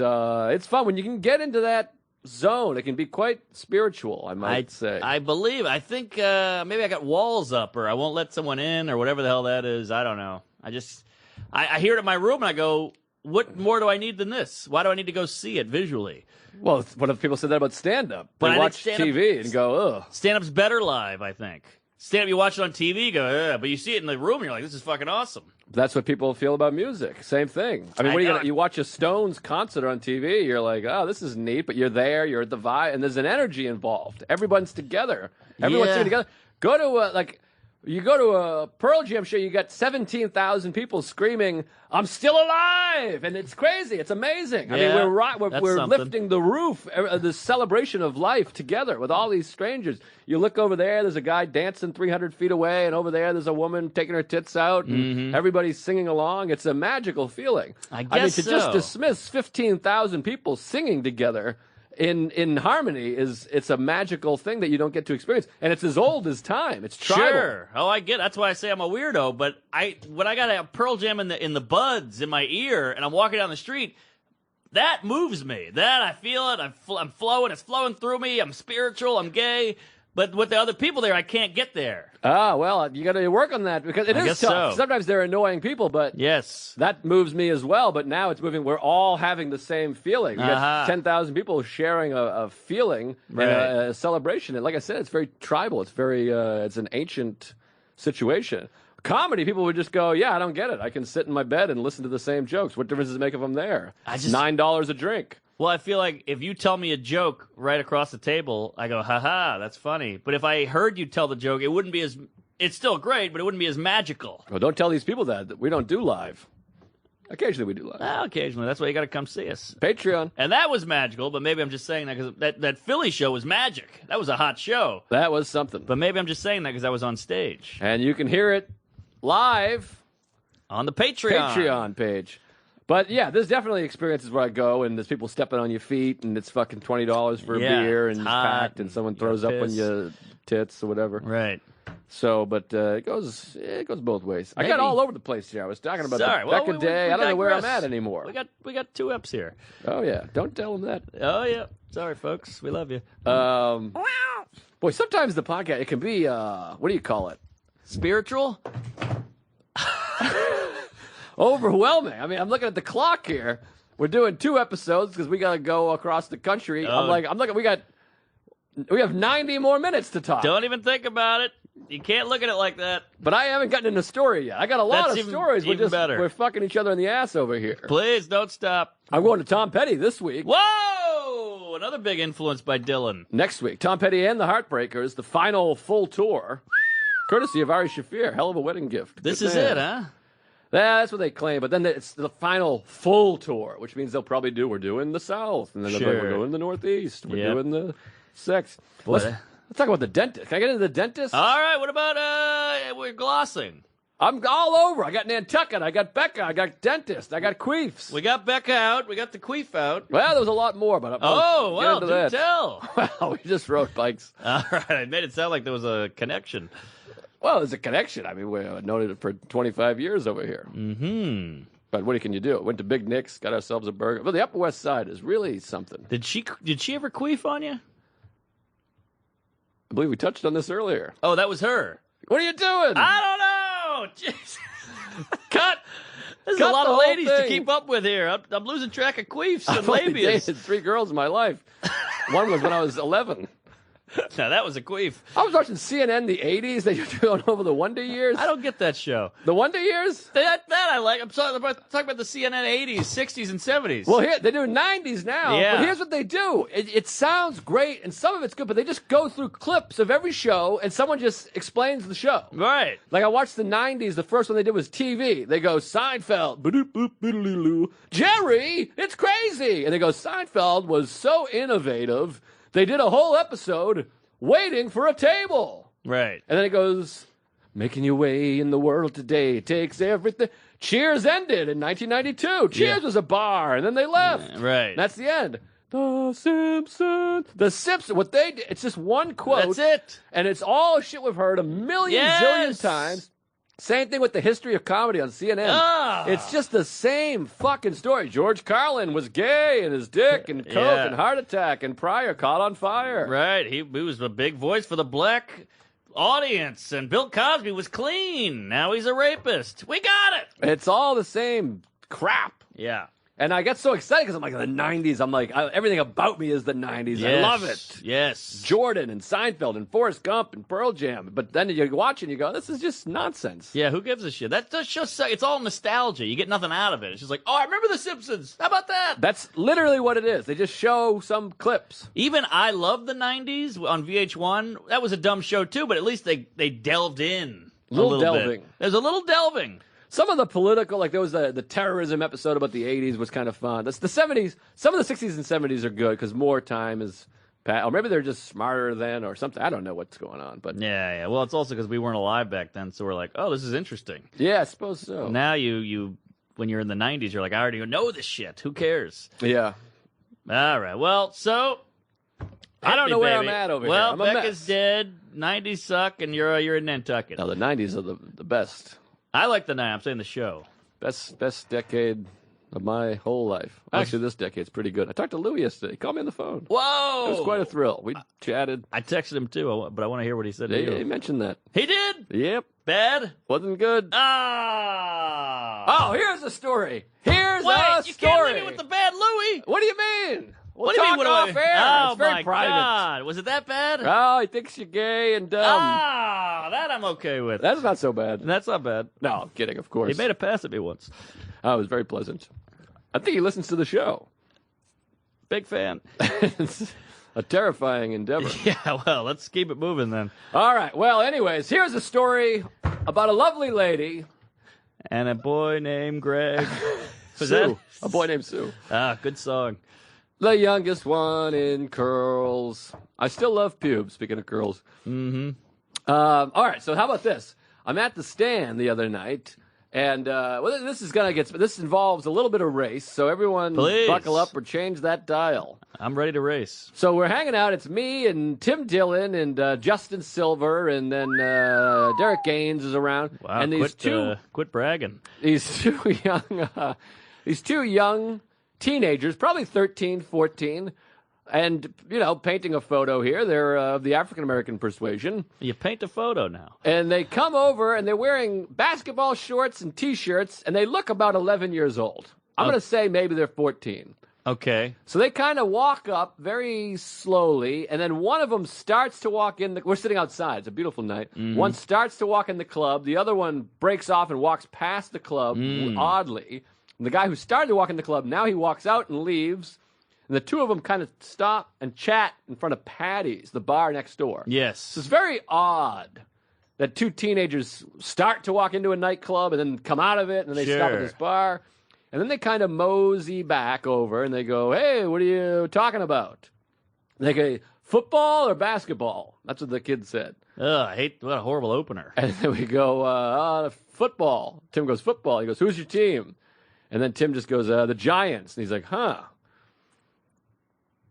Speaker 2: it's fun when you can get into that zone. It can be quite spiritual, I might say.
Speaker 3: I believe. I think maybe I got walls up, or I won't let someone in, or whatever the hell that is. I don't know. I hear it in my room, and I go, what more do I need than this? Why do I need to go see it visually?
Speaker 2: Well, what if people said that about stand-up?
Speaker 3: But
Speaker 2: they
Speaker 3: I
Speaker 2: watch
Speaker 3: think
Speaker 2: TV and go, ugh.
Speaker 3: Stand-up's better live, I think. Stand-up, you watch it on TV, you go, ugh, but you see it in the room, and you're like, this is fucking awesome.
Speaker 2: That's what people feel about music. Same thing. I mean, what are you gonna, you watch a Stones concert on TV, you're like, oh, this is neat, but you're there, you're at the vibe, and there's an energy involved. Everyone's together. Everyone's singing together. Go to you go to a Pearl Jam show, you got 17,000 people screaming, I'm still alive! And it's crazy. It's amazing. I mean, we're lifting the roof, the celebration of life together with all these strangers. You look over there's a guy dancing 300 feet away, and over there's a woman taking her tits out, and everybody's singing along. It's a magical feeling.
Speaker 3: I mean, to
Speaker 2: just dismiss 15,000 people singing together in harmony it's a magical thing that you don't get to experience, and it's as old as time. It's tribal.
Speaker 3: Sure. Oh, I get. That's why I say I'm a weirdo. But when I got a Pearl Jam in the buds in my ear, and I'm walking down the street, that moves me. That I feel it. I'm flowing. It's flowing through me. I'm spiritual. I'm gay. But with the other people there, I can't get there.
Speaker 2: Ah, well, you got to work on that because it is tough.
Speaker 3: So.
Speaker 2: Sometimes they're annoying people, but
Speaker 3: yes,
Speaker 2: that moves me as well. But now it's moving. We're all having the same feeling. You got 10,000 people sharing a feeling and a celebration. And like I said, it's very tribal. It's very it's an ancient situation. Comedy, people would just go, yeah, I don't get it. I can sit in my bed and listen to the same jokes. What difference does it make if I'm there? $9 a drink.
Speaker 3: Well, I feel like if you tell me a joke right across the table, I go, ha-ha, that's funny. But if I heard you tell the joke, it wouldn't be as... It's still great, but it wouldn't be as magical.
Speaker 2: Well, don't tell these people that. We don't do live. Occasionally we do live.
Speaker 3: Occasionally. That's why you got to come see us.
Speaker 2: Patreon.
Speaker 3: And that was magical, but maybe I'm just saying that because that Philly show was magic. That was a hot show.
Speaker 2: That was something.
Speaker 3: But maybe I'm just saying that because I was on stage.
Speaker 2: And you can hear it live
Speaker 3: on the Patreon
Speaker 2: page. But yeah, there's definitely experiences where I go and there's people stepping on your feet and it's fucking $20 for a beer and it's packed and someone throws up on your tits or whatever.
Speaker 3: Right.
Speaker 2: So, but it goes both ways. Maybe. I got all over the place here. I was talking about the Becca Day. I don't know where I'm at anymore.
Speaker 3: We got 2 eps here.
Speaker 2: Oh yeah, don't tell them that.
Speaker 3: Oh yeah, sorry folks, we love you.
Speaker 2: Boy, sometimes the podcast it can be what do you call it?
Speaker 3: Spiritual.
Speaker 2: Overwhelming. I mean, I'm looking at the clock here. We're doing 2 episodes because we got to go across the country. I'm looking. We have 90 more minutes to talk.
Speaker 3: Don't even think about it. You can't look at it like that.
Speaker 2: But I haven't gotten in a story yet. I got a lot of stories. We're fucking each other in the ass over here.
Speaker 3: Please don't stop.
Speaker 2: I'm going to Tom Petty this week.
Speaker 3: Whoa! Another big influence by Dylan.
Speaker 2: Next week, Tom Petty and the Heartbreakers, the final full tour, courtesy of Ari Shafir. Hell of a wedding gift.
Speaker 3: This is it, huh?
Speaker 2: Yeah, that's what they claim. But then it's the final full tour, which means they'll probably we're doing the South. And then they'll be like, we're doing the Northeast. We're doing the sex. Let's talk about the dentist. Can I get into the dentist?
Speaker 3: All right, what about we're glossing?
Speaker 2: I'm all over. I got Nantucket. I got Becca. I got dentist. I got Queefs.
Speaker 3: We got Becca out. We got the Queef out.
Speaker 2: Well, there was a lot more, but
Speaker 3: do tell.
Speaker 2: Well, we just rode bikes.
Speaker 3: All right, I made it sound like there was a connection.
Speaker 2: Well, there's a connection. I mean, we've known it for 25 years over here.
Speaker 3: Mm-hmm.
Speaker 2: But what can you do? Went to Big Nick's, got ourselves a burger. Well, the Upper West Side is really something.
Speaker 3: Did she ever queef on you?
Speaker 2: I believe we touched on this earlier.
Speaker 3: Oh, that was her.
Speaker 2: What are you doing?
Speaker 3: I don't know. Jeez.
Speaker 2: Cut.
Speaker 3: There's
Speaker 2: Cut
Speaker 3: a lot of ladies
Speaker 2: thing.
Speaker 3: to keep up with here. I'm losing track of queefs and
Speaker 2: I've only
Speaker 3: labias.
Speaker 2: dated 3 girls in my life. One was when I was 11.
Speaker 3: Now, that was a queef.
Speaker 2: I was watching CNN the 80s. They were going over the Wonder Years.
Speaker 3: I don't get that show.
Speaker 2: The Wonder Years?
Speaker 3: That I like. I'm talking about the CNN 80s, 60s, and 70s.
Speaker 2: Well, here, they do 90s now.
Speaker 3: Yeah.
Speaker 2: But here's what they do. It sounds great, and some of it's good, but they just go through clips of every show, and someone just explains the show.
Speaker 3: Right.
Speaker 2: Like, I watched the 90s. The first one they did was TV. They go, Seinfeld. Jerry, it's crazy. And they go, Seinfeld was so innovative. They did a whole episode waiting for a table.
Speaker 3: Right.
Speaker 2: And then it goes, making your way in the world today takes everything. Cheers ended in 1992. Cheers was a bar, and then they left.
Speaker 3: Right.
Speaker 2: And that's the end. The Simpsons. The Simpsons. What they did, it's just one quote.
Speaker 3: That's it.
Speaker 2: And it's all shit we've heard a million zillion times. Same thing with the history of comedy on CNN. It's just the same fucking story. George Carlin was gay and his dick and coke and heart attack and Pryor caught on fire.
Speaker 3: Right. He was a big voice for the black audience. And Bill Cosby was clean. Now he's a rapist. We got it.
Speaker 2: It's all the same crap.
Speaker 3: Yeah.
Speaker 2: And I get so excited because I'm like, the 90s. I'm like, everything about me is the 90s.
Speaker 3: Yes.
Speaker 2: I love it.
Speaker 3: Yes.
Speaker 2: Jordan and Seinfeld and Forrest Gump and Pearl Jam. But then you watch it and you go, this is just nonsense.
Speaker 3: Yeah, who gives a shit? That just it's all nostalgia. You get nothing out of it. It's just like, oh, I remember The Simpsons. How about that?
Speaker 2: That's literally what it is. They just show some clips.
Speaker 3: Even I love the 90s on VH1. That was a dumb show too, but at least they delved in a little
Speaker 2: delving.
Speaker 3: bit. There's a little delving.
Speaker 2: Some of the political, like there was the terrorism episode about the 80s was kind of fun. That's the 70s. Some of the 60s and 70s are good because more time is passed. Or maybe they're just smarter then or something. I don't know what's going on. But
Speaker 3: Yeah. Well, it's also because we weren't alive back then, so we're like, oh, this is interesting.
Speaker 2: Yeah, I suppose so.
Speaker 3: Now you when you're in the 90s, you're like, I already know this shit. Who cares?
Speaker 2: Yeah.
Speaker 3: All right. Well, so
Speaker 2: I don't know where
Speaker 3: baby.
Speaker 2: I'm at over
Speaker 3: well,
Speaker 2: here. I'm a
Speaker 3: Becca's
Speaker 2: mess.
Speaker 3: dead. 90s suck, and you're in Nantucket.
Speaker 2: No, the 90s are the best.
Speaker 3: I like the 90s. I'm saying the show.
Speaker 2: Best decade of my whole life. Actually, this decade's pretty good. I talked to Lou yesterday. He called me on the phone.
Speaker 3: Whoa!
Speaker 2: It was quite a thrill. We chatted.
Speaker 3: I texted him too, but I want to hear what he said to
Speaker 2: He
Speaker 3: you.
Speaker 2: mentioned that.
Speaker 3: He did?
Speaker 2: Yep.
Speaker 3: Bad?
Speaker 2: Wasn't good.
Speaker 3: Ah!
Speaker 2: Oh, here's a story. Here's
Speaker 3: Wait,
Speaker 2: a
Speaker 3: you
Speaker 2: story.
Speaker 3: can't leave me with the bad Louie.
Speaker 2: What do you mean? We'll
Speaker 3: What do you
Speaker 2: talk
Speaker 3: mean?
Speaker 2: off air.
Speaker 3: Oh,
Speaker 2: it's very
Speaker 3: my
Speaker 2: private.
Speaker 3: God. Was it that bad?
Speaker 2: Oh, he thinks you're gay and dumb.
Speaker 3: That I'm okay with.
Speaker 2: That's not so bad.
Speaker 3: That's not bad.
Speaker 2: No, I'm kidding, of course.
Speaker 3: He made a pass at me once.
Speaker 2: Oh, it was very pleasant. I think he listens to the show.
Speaker 3: Big fan.
Speaker 2: It's a terrifying endeavor.
Speaker 3: Yeah, well, let's keep it moving then.
Speaker 2: All right. Well, anyways, here's a story about a lovely lady.
Speaker 3: And a boy named Greg. Was
Speaker 2: Sue. A boy named Sue.
Speaker 3: Good song.
Speaker 2: The youngest one in curls. I still love pubes, speaking of curls.
Speaker 3: Mm-hmm.
Speaker 2: All right, so how about this? I'm at the stand the other night, and this involves a little bit of race, so everyone
Speaker 3: Please.
Speaker 2: buckle up or change that dial.
Speaker 3: I'm ready to race.
Speaker 2: So we're hanging out. It's me and Tim Dillon and Justin Silver, and then Derek Gaines is around.
Speaker 3: Wow,
Speaker 2: and
Speaker 3: quit bragging.
Speaker 2: these two young teenagers, probably 13, 14, and, painting a photo here. They're of the African-American persuasion.
Speaker 3: You paint a photo now.
Speaker 2: And they come over, and they're wearing basketball shorts and T-shirts, and they look about 11 years old. I'm going to say maybe they're 14.
Speaker 3: Okay.
Speaker 2: So they kind of walk up very slowly, and then one of them starts to walk in. We're sitting outside. It's a beautiful night.
Speaker 3: Mm-hmm.
Speaker 2: One starts to walk in the club. The other one breaks off and walks past the club, oddly. And the guy who started to walk in the club, now he walks out and leaves. And the two of them kind of stop and chat in front of Patty's, the bar next door.
Speaker 3: Yes.
Speaker 2: So it's very odd. that two teenagers start to walk into a nightclub and then come out of it, and then they stop at this bar. And then they kind of mosey back over, and they go, hey, what are you talking about? And they go, football or basketball? That's what the kid said.
Speaker 3: Ugh, what a horrible opener.
Speaker 2: And then we go, football. Tim goes, football. He goes, who's your team? And then Tim just goes, the Giants. And he's like, huh.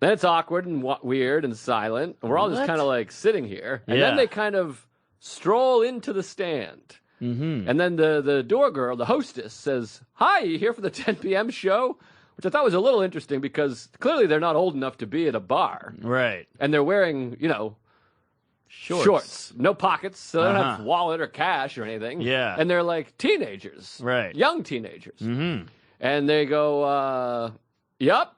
Speaker 2: Then it's awkward and weird and silent. And we're all just kind of like sitting here. And then they kind of stroll into the stand. Mm-hmm. And then the door girl, the hostess, says, hi, you here for the 10 p.m. show? Which I thought was a little interesting because clearly they're not old enough to be at a bar.
Speaker 3: Right.
Speaker 2: And they're wearing, shorts. No pockets, so they don't have wallet or cash or anything.
Speaker 3: Yeah.
Speaker 2: And they're like teenagers.
Speaker 3: Right.
Speaker 2: Young teenagers.
Speaker 3: Mm-hmm.
Speaker 2: And they go, yup.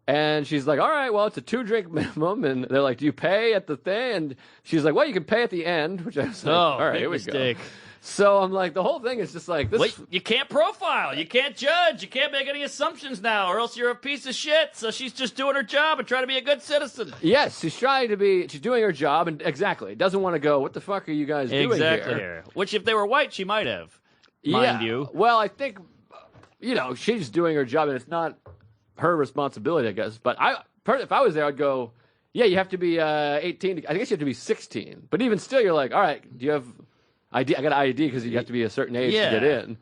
Speaker 2: And she's like, all right, well, it's a 2-drink minimum. And they're like, do you pay at the thing? And she's like, well, you can pay at the end. Which I was like, all right, here we go. So I'm like, the whole thing is just like this.
Speaker 3: Wait, you can't profile. You can't judge. You can't make any assumptions now, or else you're a piece of shit. So she's just doing her job and trying to be a good citizen.
Speaker 2: Yes, she's doing her job, and exactly. Doesn't want to go, what the fuck are you guys doing here?
Speaker 3: Which, if they were white, she might have, mind you.
Speaker 2: Well, I think, she's doing her job, and it's not her responsibility, I guess. But if I was there, I'd go, yeah, you have to be 18. I guess you have to be 16. But even still, you're like, all right, do you have ID? I got an ID because you have to be a certain age to get in.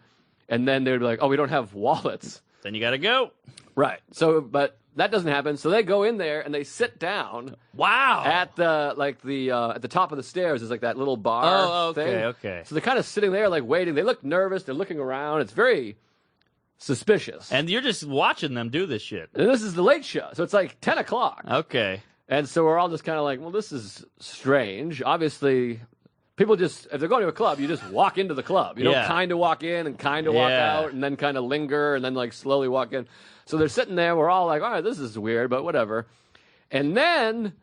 Speaker 2: And then they'd be like, oh, we don't have wallets.
Speaker 3: Then you got to go.
Speaker 2: Right. So, but that doesn't happen. So they go in there and they sit down.
Speaker 3: Wow.
Speaker 2: At the top of the stairs is like that little bar thing.
Speaker 3: Okay.
Speaker 2: So they're kind of sitting there like waiting. They look nervous. They're looking around. It's very suspicious.
Speaker 3: And you're just watching them do this shit.
Speaker 2: And this is the late show. So it's like 10 o'clock.
Speaker 3: Okay.
Speaker 2: And so we're all just kind of like, well, this is strange. Obviously, people just, if they're going to a club, you just walk into the club. You don't kind of walk in and kind of walk out and then kind of linger and then like slowly walk in. So they're sitting there. We're all like, all right, this is weird, but whatever. And then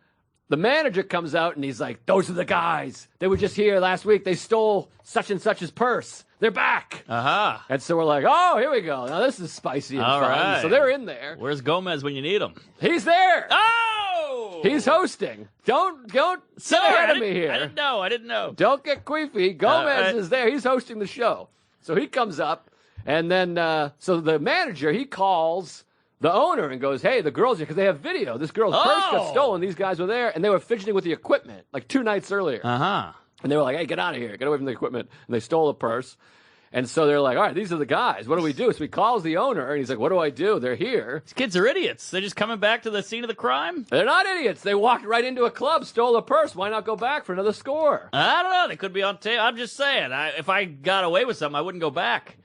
Speaker 2: the manager comes out and he's like, those are the guys. They were just here last week. They stole such and such's purse. They're back.
Speaker 3: Uh-huh.
Speaker 2: And so we're like, oh, here we go. Now this is spicy and fun.
Speaker 3: Right.
Speaker 2: So they're in there.
Speaker 3: Where's Gomez when you need him?
Speaker 2: He's there.
Speaker 3: Oh!
Speaker 2: He's hosting. Don't sit ahead of me here.
Speaker 3: I didn't know.
Speaker 2: Don't get queefy. Gomez is there. He's hosting the show. So he comes up, and then so the manager, he calls the owner and goes, hey, the girls here, because they have video. This girl's purse got stolen. These guys were there, and they were fidgeting with the equipment like 2 nights earlier.
Speaker 3: Uh-huh.
Speaker 2: And they were like, hey, get out of here. Get away from the equipment. And they stole the purse. And so they're like, all right, these are the guys. What do we do? So he calls the owner, and he's like, what do I do? They're here.
Speaker 3: These kids are idiots. They're just coming back to the scene of the crime?
Speaker 2: They're not idiots. They walked right into a club, stole a purse. Why not go back for another score?
Speaker 3: I don't know. They could be on tape. I'm just saying. If I got away with something, I wouldn't go back.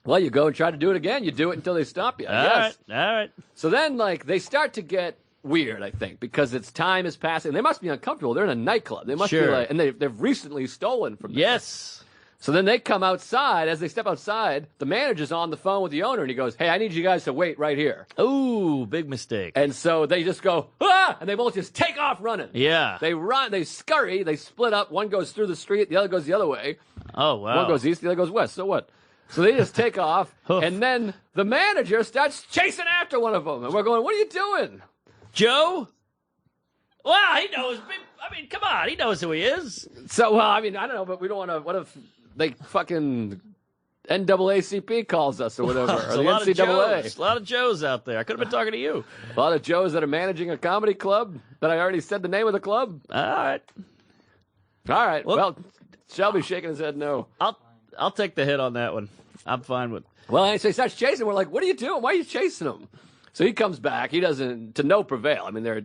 Speaker 2: Well, you go and try to do it again. You do it until they stop you.
Speaker 3: All right.
Speaker 2: So then, they start to get weird, I think, because time is passing. They must be uncomfortable. They're in a nightclub. They must be and they've recently stolen from them.
Speaker 3: Yes.
Speaker 2: So then they come outside. As they step outside, the manager's on the phone with the owner, and he goes, hey, I need you guys to wait right here.
Speaker 3: Ooh, big mistake.
Speaker 2: And so they just go, ah! And they both just take off running.
Speaker 3: Yeah.
Speaker 2: They run, they scurry, they split up. One goes through the street, the other goes the other way.
Speaker 3: Oh, wow.
Speaker 2: One goes east, the other goes west. So what? So they just take off, and then the manager starts chasing after one of them. And we're going, what are you doing?
Speaker 3: Joe? Well, he knows. I mean, come on. He knows who he is.
Speaker 2: So, I don't know, but we don't want to, what if they fucking NAACP calls us or whatever, or the NCAA.
Speaker 3: A lot of Joes out there. I could have been talking to you.
Speaker 2: A lot of Joes that are managing a comedy club that I already said the name of the club.
Speaker 3: All right.
Speaker 2: Well, Shelby's shaking his head no.
Speaker 3: I'll take the hit on that one. I'm fine with.
Speaker 2: Well, so he starts chasing. We're like, what are you doing? Why are you chasing him? So he comes back. He doesn't, to no prevail. I mean, they're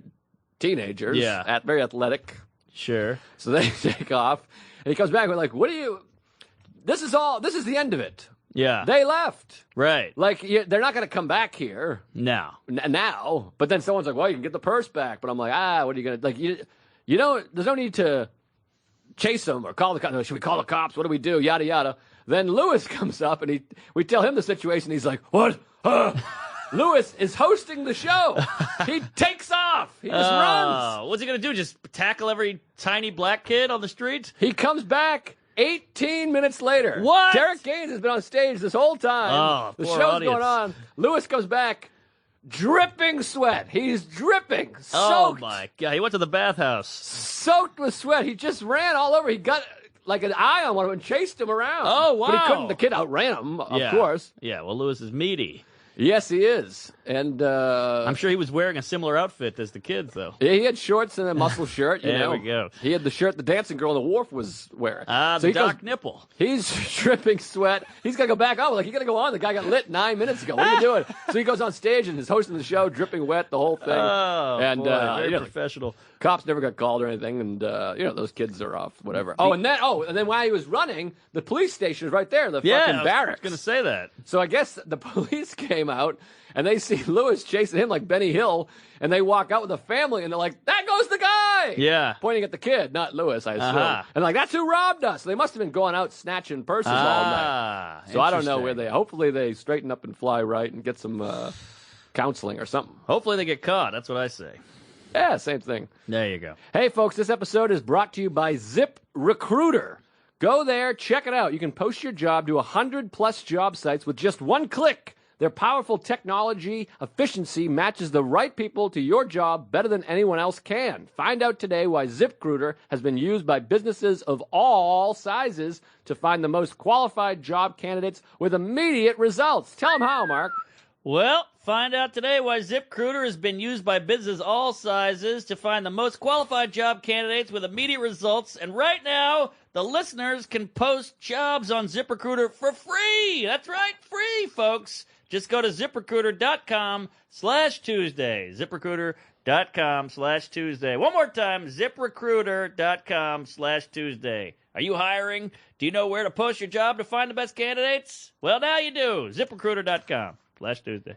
Speaker 2: teenagers.
Speaker 3: Yeah.
Speaker 2: Very athletic.
Speaker 3: Sure.
Speaker 2: So they take off. And he comes back. We're like, what are you? This is the end of it.
Speaker 3: Yeah.
Speaker 2: They left.
Speaker 3: Right.
Speaker 2: Like, they're not going to come back here.
Speaker 3: No.
Speaker 2: Now. But then someone's like, well, you can get the purse back. But I'm like, what are you going to, like, you know, there's no need to chase them or call the cops. Should we call the cops? What do we do? Yada, yada. Then Lewis comes up and we tell him the situation. He's like, what? Lewis is hosting the show. He takes off. He just runs.
Speaker 3: What's he going to do? Just tackle every tiny black kid on the street?
Speaker 2: He comes back 18 minutes later.
Speaker 3: What?
Speaker 2: Derek Gaines has been on stage this whole time.
Speaker 3: Oh,
Speaker 2: the
Speaker 3: poor
Speaker 2: show's
Speaker 3: audience.
Speaker 2: going on. Lewis comes back dripping sweat. He's dripping, soaked.
Speaker 3: Oh, my God. He went to the bathhouse.
Speaker 2: Soaked with sweat. He just ran all over. He got like an eye on one of them and chased him around.
Speaker 3: Oh, wow.
Speaker 2: But he couldn't. The kid outran him, of course.
Speaker 3: Yeah, well, Lewis is meaty.
Speaker 2: Yes, he is. And
Speaker 3: I'm sure he was wearing a similar outfit as the kids, though.
Speaker 2: yeah, he had shorts and a muscle shirt. You
Speaker 3: There
Speaker 2: know.
Speaker 3: we go.
Speaker 2: He had the shirt the dancing girl on the wharf was wearing.
Speaker 3: The Doc nipple.
Speaker 2: He's dripping sweat. He's got to go back on. Like, you got to go on. The guy got lit 9 minutes ago. What are you doing? So he goes on stage and is hosting the show, dripping wet, the whole thing.
Speaker 3: Oh,
Speaker 2: and,
Speaker 3: boy, very professional.
Speaker 2: Cops never got called or anything, and those kids are off, whatever. And then while he was running, the police station is right there, the fucking barracks.
Speaker 3: I was going to say that.
Speaker 2: So I guess the police came out, and they see Lewis chasing him like Benny Hill, and they walk out with the family, and they're like, "That goes the guy!"
Speaker 3: Yeah.
Speaker 2: Pointing at the kid, not Lewis, I assume. And like, that's who robbed us. They must have been going out snatching purses all night. So I don't know where they. Hopefully they straighten up and fly right and get some counseling or something.
Speaker 3: Hopefully they get caught. That's what I say.
Speaker 2: Yeah, same thing.
Speaker 3: There you go.
Speaker 2: Hey, folks, this episode is brought to you by ZipRecruiter. Go there, check it out. You can post your job to 100-plus job sites with just one click. Their powerful technology efficiency matches the right people to your job better than anyone else can. Find out today why ZipRecruiter has been used by businesses of all sizes to find the most qualified job candidates with immediate results. Tell them how, Mark.
Speaker 3: Well, find out today why ZipRecruiter has been used by businesses all sizes to find the most qualified job candidates with immediate results. And right now, the listeners can post jobs on ZipRecruiter for free. That's right, free, folks. Just go to ZipRecruiter.com/Tuesday. ZipRecruiter.com/Tuesday. One more time, ZipRecruiter.com/Tuesday. Are you hiring? Do you know where to post your job to find the best candidates? Well, now you do. ZipRecruiter.com/Tuesday.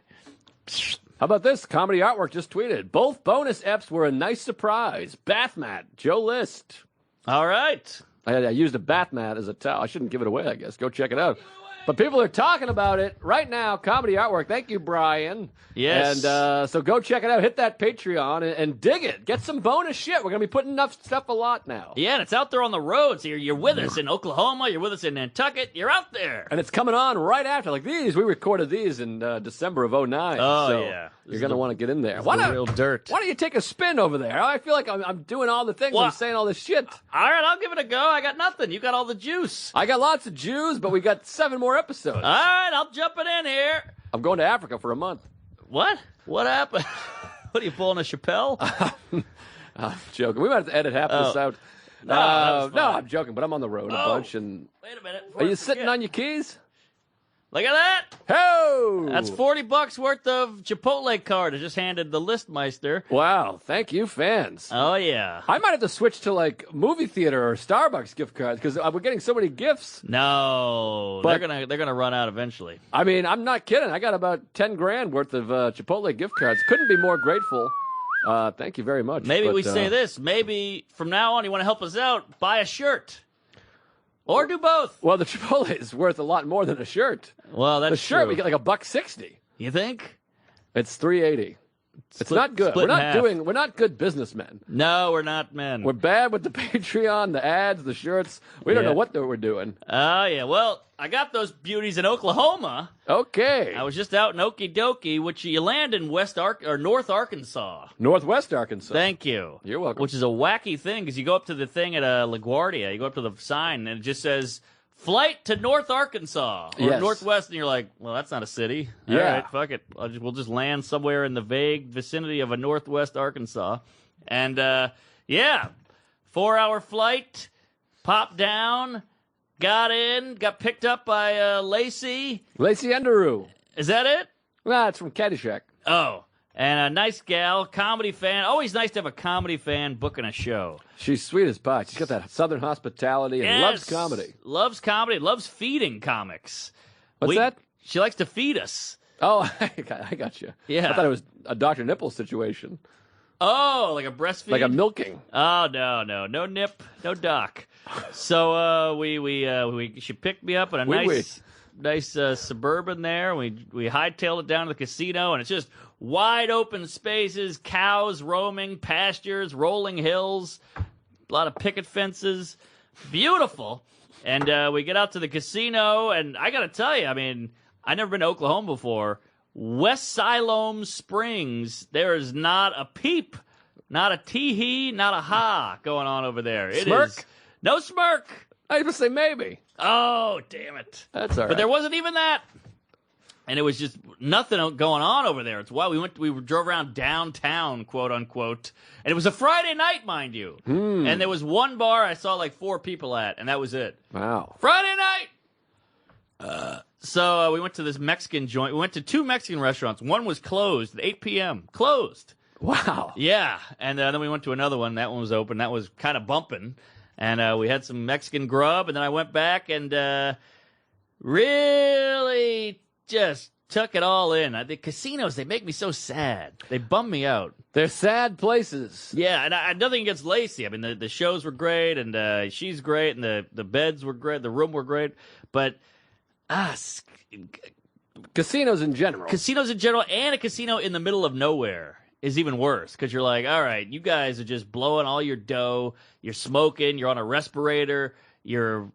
Speaker 2: How about this? Comedy Artwork just tweeted. Both bonus eps were a nice surprise. Bath mat, Joe List.
Speaker 3: All right.
Speaker 2: I used a bath mat as a towel. I shouldn't give it away, I guess. Go check it out. But people are talking about it right now. Comedy Artwork. Thank you, Brian.
Speaker 3: Yes.
Speaker 2: And so go check it out. Hit that Patreon and dig it. Get some bonus shit. We're going to be putting enough stuff a lot now.
Speaker 3: Yeah, and it's out there on the road. So you're with us in Oklahoma. You're with us in Nantucket. You're out there.
Speaker 2: And it's coming on right after. Like these, we recorded these in December of 2009.
Speaker 3: Oh,
Speaker 2: so
Speaker 3: yeah.
Speaker 2: You're going to want to get in there.
Speaker 3: Real dirt.
Speaker 2: Why don't you take a spin over there? I feel like I'm doing all the things. I'm saying all this shit.
Speaker 3: All right, I'll give it a go. I got nothing. You got all the juice.
Speaker 2: I got lots of Jews, but we got 7 more episodes.
Speaker 3: All right, I'll jump it in here.
Speaker 2: I'm going to Africa for a month.
Speaker 3: What? What happened? What are you pulling a Chappelle?
Speaker 2: I'm joking. We might have to edit half this out.
Speaker 3: No, that was fine.
Speaker 2: I'm joking, but I'm on the road a bunch. And
Speaker 3: wait a minute.
Speaker 2: are you sitting on your keys?
Speaker 3: Look at that.
Speaker 2: Ho!
Speaker 3: That's $40 worth of Chipotle card I just handed the Listmeister.
Speaker 2: Wow, thank you, fans.
Speaker 3: Oh, yeah.
Speaker 2: I might have to switch to like movie theater or Starbucks gift cards because we're getting so many gifts.
Speaker 3: No,
Speaker 2: But-
Speaker 3: they're gonna run out eventually.
Speaker 2: I mean, I'm not kidding. I got about 10 grand worth of Chipotle gift cards. Couldn't be more grateful. Thank you very much.
Speaker 3: Maybe
Speaker 2: But,
Speaker 3: we say this. Maybe from now on, you want to help us out, buy a shirt. Or do both.
Speaker 2: Well, the Chipotle is worth a lot more than a shirt.
Speaker 3: Well, that's
Speaker 2: The shirt
Speaker 3: true.
Speaker 2: we get like $1.60.
Speaker 3: You think?
Speaker 2: It's $3.80. It's
Speaker 3: Split-
Speaker 2: not good.
Speaker 3: split in half.
Speaker 2: We're not good businessmen.
Speaker 3: No, we're not men.
Speaker 2: We're bad with the Patreon, the ads, the shirts. We don't
Speaker 3: Yeah.
Speaker 2: know what we're doing.
Speaker 3: Oh, yeah. Well, I got those beauties in Oklahoma.
Speaker 2: Okay.
Speaker 3: I was just out in Okie which you land in North Arkansas.
Speaker 2: Northwest Arkansas.
Speaker 3: Thank you.
Speaker 2: You're welcome.
Speaker 3: Which is a wacky thing because you go up to the thing at LaGuardia, you go up to the sign, and it just says, flight to North Arkansas or
Speaker 2: Yes.
Speaker 3: Northwest, and you're like, well, that's not a city. All
Speaker 2: Yeah.
Speaker 3: right, fuck it. We'll just land somewhere in the vague vicinity of a Northwest Arkansas. And, 4-hour flight, popped down, got in, got picked up by Lacey.
Speaker 2: Lacey Enderoo.
Speaker 3: Is that it?
Speaker 2: Nah, it's from Caddyshack.
Speaker 3: Oh, and a nice gal, comedy fan. Always nice to have a comedy fan booking a show.
Speaker 2: She's sweet as pie. She's got that southern hospitality and
Speaker 3: Yes.
Speaker 2: loves comedy.
Speaker 3: Loves comedy, loves feeding comics.
Speaker 2: What's that?
Speaker 3: She likes to feed us.
Speaker 2: Oh, I got you.
Speaker 3: Yeah.
Speaker 2: I thought it was a Dr. Nipple situation.
Speaker 3: Oh, like a breastfeed?
Speaker 2: Like a milking.
Speaker 3: Oh, no nip, no doc. So she picked me up in a nice Suburban there. We hightailed it down to the casino, and it's just wide open spaces, cows roaming, pastures, rolling hills, a lot of picket fences, beautiful. And we get out to the casino, and I got to tell you, I mean, I've never been to Oklahoma before. West Siloam Springs, there is not a peep, not a tee-hee, not a ha going on over there. It
Speaker 2: Smirk?
Speaker 3: is no smirk.
Speaker 2: I was going to say maybe.
Speaker 3: Oh, damn it.
Speaker 2: That's all right.
Speaker 3: But there wasn't even that. And it was just nothing going on over there. It's why we drove around downtown, quote unquote. And it was a Friday night, mind you. And there was one bar I saw like 4 people at, and that was it.
Speaker 2: Wow.
Speaker 3: Friday night! So we went to this Mexican joint. We went to 2 Mexican restaurants. One was closed at 8 p.m. Closed.
Speaker 2: Wow.
Speaker 3: Yeah. And then we went to another one. That one was open. That was kind of bumping. And we had some Mexican grub. And then I went back and really just took it all in. The casinos, they make me so sad. They bum me out.
Speaker 2: They're sad places.
Speaker 3: Yeah, and nothing against Lacey. I mean, the shows were great, and she's great, and the beds were great, the room were great. But
Speaker 2: Casinos in general.
Speaker 3: Casinos in general, and a casino in the middle of nowhere is even worse, because you're like, all right, you guys are just blowing all your dough. You're smoking. You're on a respirator. You're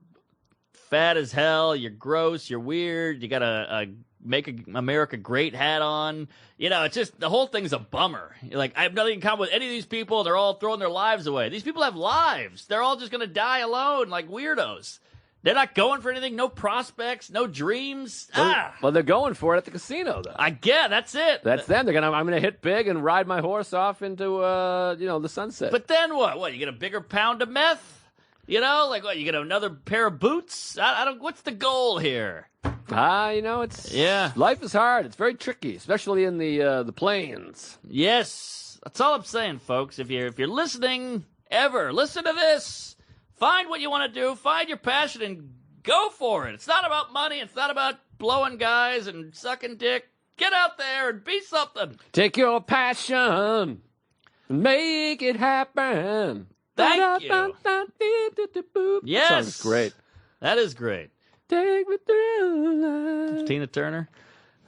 Speaker 3: fat as hell. You're gross. You're weird. You got a Make America Great hat on. You know, it's just, the whole thing's a bummer. You're like, I have nothing in common with any of these people. They're all throwing their lives away. These people have lives. They're all just going to die alone like weirdos. They're not going for anything. No prospects, no dreams.
Speaker 2: Well, they're going for it at the casino, though.
Speaker 3: I get, that's it.
Speaker 2: That's them. I'm gonna hit big and ride my horse off into the sunset.
Speaker 3: But then what? What, you get a bigger pound of meth? You know, like what? You get another pair of boots? I don't. What's the goal here?
Speaker 2: It's life is hard. It's very tricky, especially in the plains.
Speaker 3: Yes, that's all I'm saying, folks. If you're listening, listen to this. Find what you want to do. Find your passion and go for it. It's not about money. It's not about blowing guys and sucking dick. Get out there and be something.
Speaker 2: Take your passion and make it happen.
Speaker 3: Thank you. Yes.
Speaker 2: That song's great.
Speaker 3: That is great.
Speaker 2: Take me through life.
Speaker 3: Tina Turner?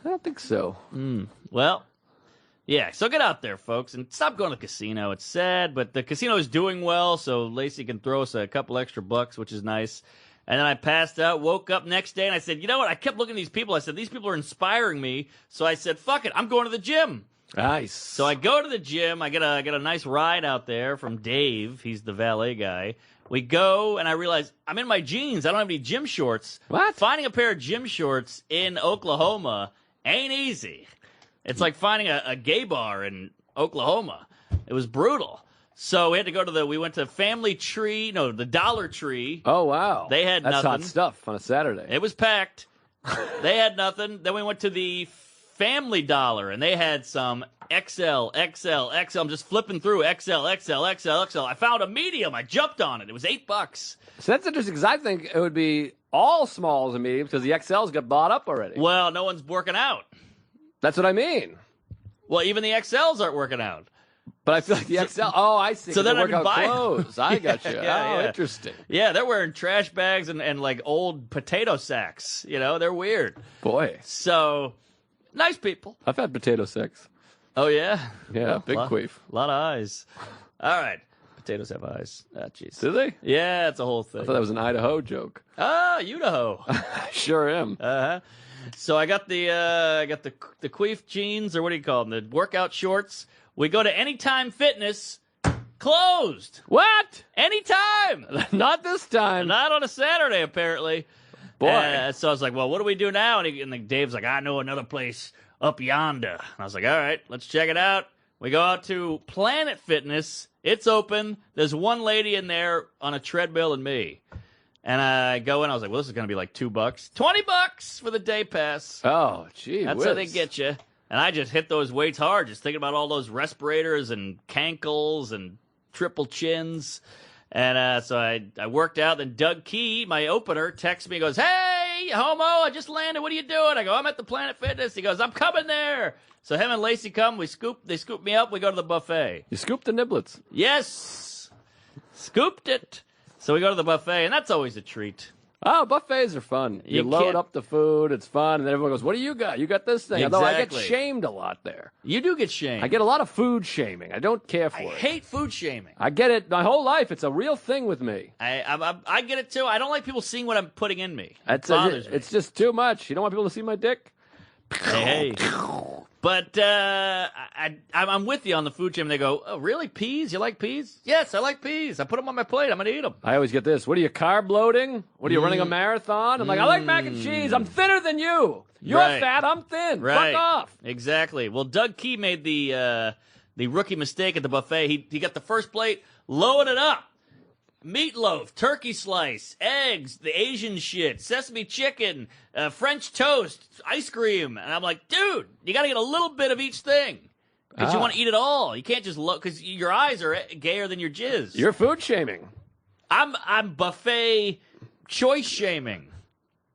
Speaker 2: I don't think so.
Speaker 3: Well, yeah, so get out there, folks, and stop going to the casino. It's sad, but the casino is doing well, so Lacey can throw us a couple extra bucks, which is nice. And then I passed out, woke up next day, and I said, you know what? I kept looking at these people. I said, these people are inspiring me. So I said, fuck it, I'm going to the gym.
Speaker 2: Nice.
Speaker 3: So I go to the gym. I get a nice ride out there from Dave. He's the valet guy. We go, and I realize I'm in my jeans. I don't have any gym shorts.
Speaker 2: What?
Speaker 3: Finding a pair of gym shorts in Oklahoma ain't easy. It's like finding a gay bar in Oklahoma. It was brutal. So we had to go to the Dollar Tree.
Speaker 2: Oh, wow.
Speaker 3: They had
Speaker 2: That's
Speaker 3: nothing.
Speaker 2: hot stuff on a Saturday.
Speaker 3: It was packed. They had nothing. Then we went to the Family Dollar, and they had some XL. I'm just flipping through XL. I found a medium. I jumped on it. It was $8.
Speaker 2: So that's interesting, because I think it would be all smalls and mediums, because the XLs got bought up already.
Speaker 3: Well, no one's working out.
Speaker 2: That's what I mean.
Speaker 3: Well, even the XLs aren't working out.
Speaker 2: But I feel like the XL. Oh, I see.
Speaker 3: So then I
Speaker 2: workout
Speaker 3: can buy
Speaker 2: clothes. I got you.
Speaker 3: Yeah.
Speaker 2: Interesting.
Speaker 3: Yeah, they're wearing trash bags and like old potato sacks. You know, they're weird.
Speaker 2: Boy.
Speaker 3: So, nice people.
Speaker 2: I've had potato sex.
Speaker 3: Oh, yeah?
Speaker 2: Yeah, big queef.
Speaker 3: A lot of eyes. All right. Potatoes have eyes. Ah, jeez.
Speaker 2: Do they?
Speaker 3: Yeah, it's a whole thing.
Speaker 2: I thought that was an Idaho joke.
Speaker 3: Ah, Idaho.
Speaker 2: I sure am.
Speaker 3: Uh-huh. So I got the Queef jeans, or what do you call them? The workout shorts. We go to Anytime Fitness. Closed.
Speaker 2: What?
Speaker 3: Anytime.
Speaker 2: Not this time.
Speaker 3: Not on a Saturday, apparently.
Speaker 2: Boy.
Speaker 3: So I was like, well, what do we do now? And Dave's like, I know another place up yonder. And I was like, all right, let's check it out. We go out to Planet Fitness. It's open. There's one lady in there on a treadmill and me. And I go in. I was like, well, this is going to be like $2. $20 for the day pass.
Speaker 2: Oh, gee
Speaker 3: That's
Speaker 2: whiz.
Speaker 3: how they get you. And I just hit those weights hard, just thinking about all those respirators and cankles and triple chins. And so I worked out. Then Doug Key, my opener, texts me and goes, hey, homo, I just landed. What are you doing? I go, I'm at the Planet Fitness. He goes, I'm coming there. So him and Lacey come. They scoop me up. We go to the buffet.
Speaker 2: You scooped the niblets.
Speaker 3: Yes. Scooped it. So we go to the buffet, and that's always a treat.
Speaker 2: Oh, buffets are fun. You load up the food. It's fun. And then everyone goes, what do you got? You got this thing.
Speaker 3: Exactly.
Speaker 2: Although I get shamed a lot there.
Speaker 3: You do get shamed.
Speaker 2: I get a lot of food shaming. I don't care for
Speaker 3: I
Speaker 2: it.
Speaker 3: hate food shaming.
Speaker 2: I get it my whole life. It's a real thing with me.
Speaker 3: I get it, too. I don't like people seeing what I'm putting in me.
Speaker 2: It
Speaker 3: bothers me.
Speaker 2: It's just too much. You don't want people to see my dick?
Speaker 3: Hey. But I'm with you on the food chain. They go, oh, really? Peas? You like peas? Yes, I like peas. I put them on my plate. I'm going to eat them.
Speaker 2: I always get this. What are you, carb loading? What are you, running a marathon? I'm like, I like mac and cheese. I'm thinner than you. You're fat. I'm thin.
Speaker 3: Right.
Speaker 2: Fuck off.
Speaker 3: Exactly. Well, Doug Key made the rookie mistake at the buffet. He got the first plate, loaded it up. Meatloaf, turkey slice, eggs, the Asian shit, sesame chicken, French toast, ice cream. And I'm like, dude, you got to get a little bit of each thing. Because you want to eat it all. You can't just look, because your eyes are gayer than your jizz.
Speaker 2: You're food shaming.
Speaker 3: I'm buffet choice shaming.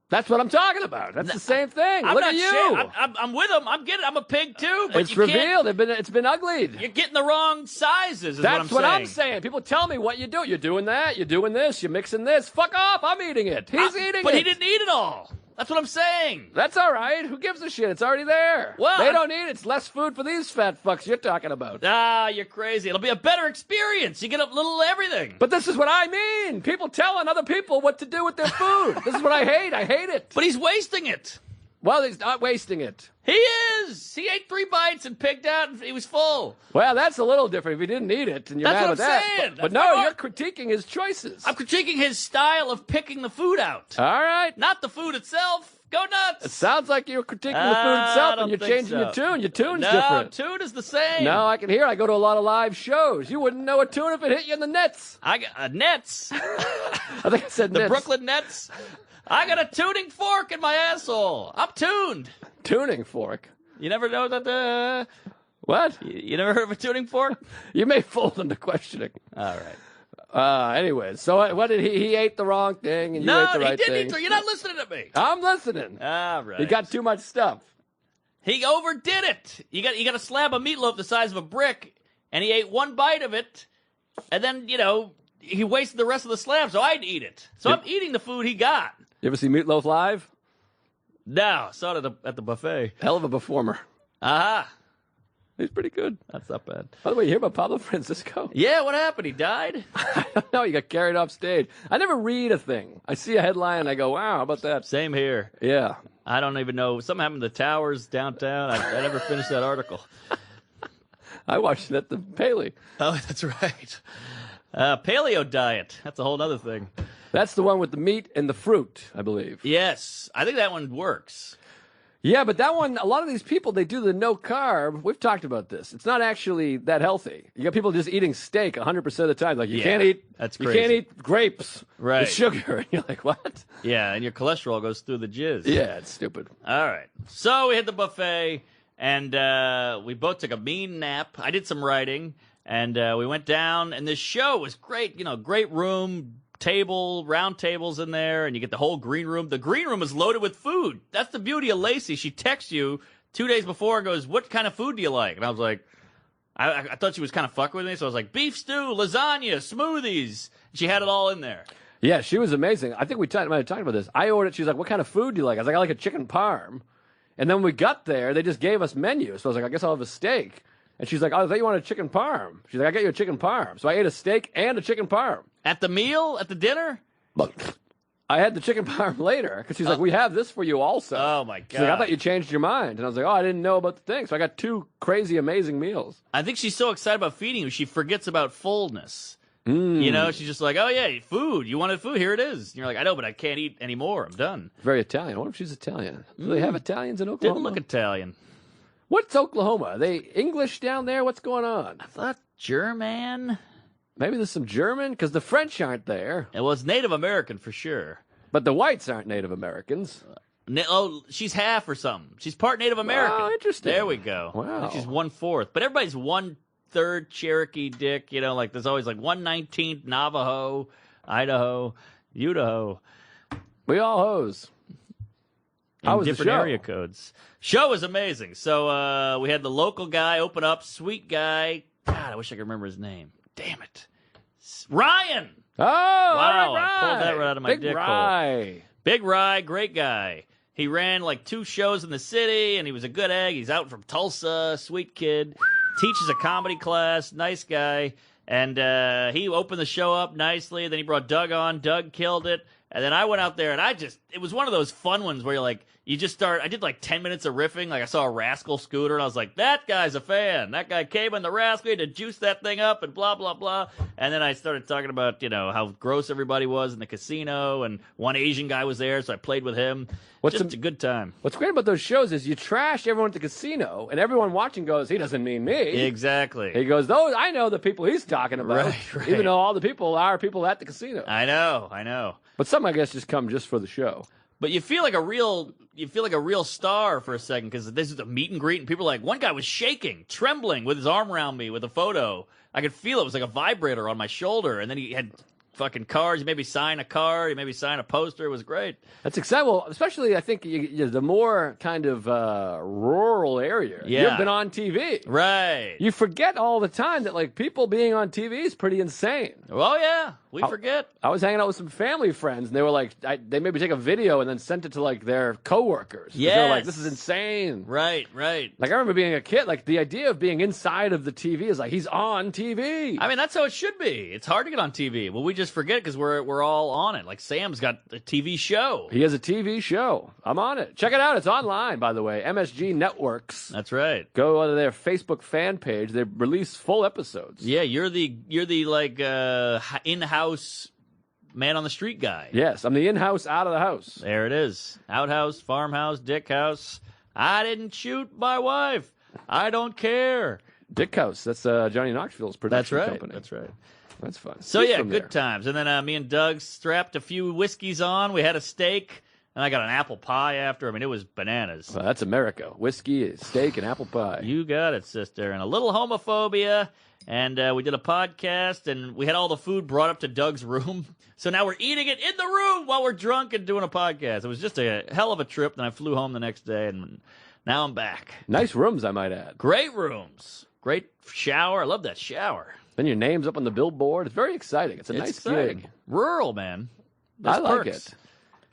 Speaker 2: That's what I'm talking about. That's the same thing. Look at you.
Speaker 3: I'm with them. I'm a pig too. But
Speaker 2: it's revealed. It's been uglied.
Speaker 3: You're getting the wrong sizes.
Speaker 2: That's what I'm saying. People tell me what you do. You're doing that. You're doing this. You're mixing this. Fuck off. I'm eating it. He's eating it.
Speaker 3: But he didn't eat it all. That's what I'm saying.
Speaker 2: That's all right. Who gives a shit? It's already there.
Speaker 3: Well,
Speaker 2: they don't eat it. It's less food for these fat fucks you're talking about.
Speaker 3: Ah, you're crazy. It'll be a better experience. You get a little everything.
Speaker 2: But this is what I mean. People telling other people what to do with their food. This is what I hate. I hate it.
Speaker 3: But he's wasting it.
Speaker 2: Well, he's not wasting it.
Speaker 3: He is. He ate 3 bites and pigged out, and he was full.
Speaker 2: Well, that's a little different. If he didn't eat it, and you're mad at that.
Speaker 3: Saying.
Speaker 2: But no, you're critiquing his choices.
Speaker 3: I'm critiquing his style of picking the food out.
Speaker 2: All right.
Speaker 3: Not the food itself. Go nuts.
Speaker 2: It sounds like you're critiquing the food itself, and you're changing your tune. Your tune's different.
Speaker 3: No, tune is the same.
Speaker 2: No, I can hear. I go to a lot of live shows. You wouldn't know a tune if it hit you in the nets.
Speaker 3: I got Nets.
Speaker 2: I think I said
Speaker 3: the
Speaker 2: nets.
Speaker 3: Brooklyn Nets. I got a tuning fork in my asshole. I'm tuned.
Speaker 2: Tuning fork.
Speaker 3: You never know that
Speaker 2: What?
Speaker 3: You never heard of a tuning fork?
Speaker 2: You may fold into questioning.
Speaker 3: All right.
Speaker 2: Anyways, so what did he ate the wrong thing and you ate the right thing?
Speaker 3: No, he didn't eat. You're not listening to me.
Speaker 2: I'm listening.
Speaker 3: All right.
Speaker 2: He got too much stuff.
Speaker 3: He overdid it. You got a slab of meatloaf the size of a brick, and he ate 1 bite of it, and then he wasted the rest of the slab, so I'd eat it. So I'm eating the food he got.
Speaker 2: You ever see Meatloaf live?
Speaker 3: No, saw it at the buffet.
Speaker 2: Hell of a performer.
Speaker 3: Aha.
Speaker 2: He's pretty good.
Speaker 3: That's not bad.
Speaker 2: By the way, you hear about Pablo Francisco?
Speaker 3: Yeah, what happened? He died?
Speaker 2: I don't know. He got carried off stage. I never read a thing. I see a headline and I go, wow, how about that?
Speaker 3: Same here.
Speaker 2: Yeah.
Speaker 3: I don't even know. Something happened to the towers downtown. I never finished that article.
Speaker 2: I watched it at the Paley.
Speaker 3: Oh, that's right. Paleo diet. That's a whole other thing.
Speaker 2: That's the one with the meat and the fruit, I believe.
Speaker 3: Yes. I think that one works.
Speaker 2: Yeah, but that one, a lot of these people, they do the no carb. We've talked about this. It's not actually that healthy. You got people just eating steak 100% of the time. Like, you can't eat.
Speaker 3: That's crazy.
Speaker 2: You can't eat grapes.
Speaker 3: Right.
Speaker 2: With sugar. And you're like, what?
Speaker 3: Yeah, and your cholesterol goes through the jizz.
Speaker 2: Yeah, it's stupid.
Speaker 3: All right. So we hit the buffet, and we both took a mean nap. I did some writing, and we went down, and this show was great. Great room, round tables in there, and you get the whole green room. The green room is loaded with food. That's the beauty of Lacey. She texts you 2 days before and goes, what kind of food do you like? And I was like, I thought she was kind of fucking with me, so I was like, beef stew, lasagna, smoothies. She had it all in there.
Speaker 2: Yeah, she was amazing. I think we might have talked about this. I ordered, she's like, what kind of food do you like? I was like, I like a chicken parm. And then when we got there, they just gave us menus. So I was like, I guess I'll have a steak. And she's like, oh, I thought you wanted a chicken parm. She's like, I got you a chicken parm. So I ate a steak and a chicken parm.
Speaker 3: At the meal? At the dinner?
Speaker 2: Look, I had the chicken parm later because she's like, we have this for you also.
Speaker 3: Oh, my God.
Speaker 2: She's like, I thought you changed your mind. And I was like, oh, I didn't know about the thing. So I got 2 crazy, amazing meals.
Speaker 3: I think she's so excited about feeding you, she forgets about fullness. She's just like, oh, yeah, food. You wanted food. Here it is. And you're like, I know, but I can't eat anymore. I'm done.
Speaker 2: Very Italian. I wonder if she's Italian. Do they have Italians in Oklahoma?
Speaker 3: Didn't look Italian.
Speaker 2: What's Oklahoma? Are they English down there? What's going on?
Speaker 3: I thought German.
Speaker 2: Maybe there's some German, because the French aren't there.
Speaker 3: It was Native American for sure.
Speaker 2: But the whites aren't Native Americans.
Speaker 3: She's half or something. She's part Native American.
Speaker 2: Oh, interesting.
Speaker 3: There we go.
Speaker 2: Wow.
Speaker 3: She's 1/4. But everybody's 1/3 Cherokee dick. Like there's always like 1/19 Navajo, Idaho, Idaho.
Speaker 2: We all hoes. How was
Speaker 3: different
Speaker 2: the show?
Speaker 3: area codes. Show was amazing. So we had the local guy open up, sweet guy. God, I wish I could remember his name. Damn it. Ryan!
Speaker 2: Oh,
Speaker 3: wow,
Speaker 2: right.
Speaker 3: I pulled that right out of my dick hole. Big Rye, great guy. He ran like 2 shows in the city, and he was a good egg. He's out from Tulsa, sweet kid. Teaches a comedy class, nice guy. And he opened the show up nicely. Then he brought Doug on. Doug killed it. And then I went out there, and it was one of those fun ones where you're like, I did like 10 minutes of riffing. Like I saw a Rascal scooter, and I was like, that guy's a fan. That guy came in the Rascal, he had to juice that thing up and blah, blah, blah. And then I started talking about, how gross everybody was in the casino, and one Asian guy was there, so I played with him. Just a good time.
Speaker 2: What's great about those shows is you trash everyone at the casino, and everyone watching goes, he doesn't mean me.
Speaker 3: Exactly.
Speaker 2: He goes, I know the people he's talking about.
Speaker 3: Right.
Speaker 2: Even though all the people are people at the casino.
Speaker 3: I know.
Speaker 2: But some, I guess, just come just for the show.
Speaker 3: But you feel like a real star for a second, because this is a meet and greet, and people are like, one guy was shaking, trembling with his arm around me with a photo. I could feel it was like a vibrator on my shoulder, and then he had fucking cards. He made me sign a card. He made me sign a poster. It was great.
Speaker 2: That's exciting. Well, especially I think the more kind of rural area.
Speaker 3: Yeah.
Speaker 2: You've been on TV.
Speaker 3: Right.
Speaker 2: You forget all the time that like people being on TV is pretty insane.
Speaker 3: Oh, yeah. We forget.
Speaker 2: I was hanging out with some family friends, and they were like, they made me take a video and then sent it to like their coworkers.
Speaker 3: Yeah.
Speaker 2: They were like, this is insane.
Speaker 3: Right.
Speaker 2: Like I remember being a kid, like the idea of being inside of the TV is like, he's on TV.
Speaker 3: I mean, that's how it should be. It's hard to get on TV. Well, we just forget because we're all on it. Like Sam's got a TV show.
Speaker 2: He has a TV show. I'm on it. Check it out. It's online, by the way. MSG Networks.
Speaker 3: That's right.
Speaker 2: Go on their Facebook fan page. They release full episodes.
Speaker 3: Yeah, you're the like in-house man on the street guy.
Speaker 2: Yes, I'm the in-house, out of the house.
Speaker 3: There it is. Outhouse, farmhouse, dick house. I didn't shoot my wife. I don't care.
Speaker 2: Dick House. That's Johnny Knoxville's production company.
Speaker 3: That's right.
Speaker 2: That's fun.
Speaker 3: So
Speaker 2: He's
Speaker 3: yeah,
Speaker 2: from
Speaker 3: good
Speaker 2: there.
Speaker 3: times. And then me and Doug strapped a few whiskeys on. We had a steak, and I got an apple pie after. I mean, it was bananas.
Speaker 2: Well, that's America. Whiskey, steak, and apple pie.
Speaker 3: You got it, sister. And a little homophobia. And we did a podcast, and we had all the food brought up to Doug's room. So now we're eating it in the room while we're drunk and doing a podcast. It was just a hell of a trip. Then I flew home the next day, and now I'm back.
Speaker 2: Nice rooms, I might add.
Speaker 3: Great rooms. Great shower. I love that shower.
Speaker 2: Then your name's up on the billboard. It's very exciting. It's a nice
Speaker 3: exciting.
Speaker 2: gig.
Speaker 3: Rural, man.
Speaker 2: I
Speaker 3: There's
Speaker 2: like
Speaker 3: perks.
Speaker 2: it.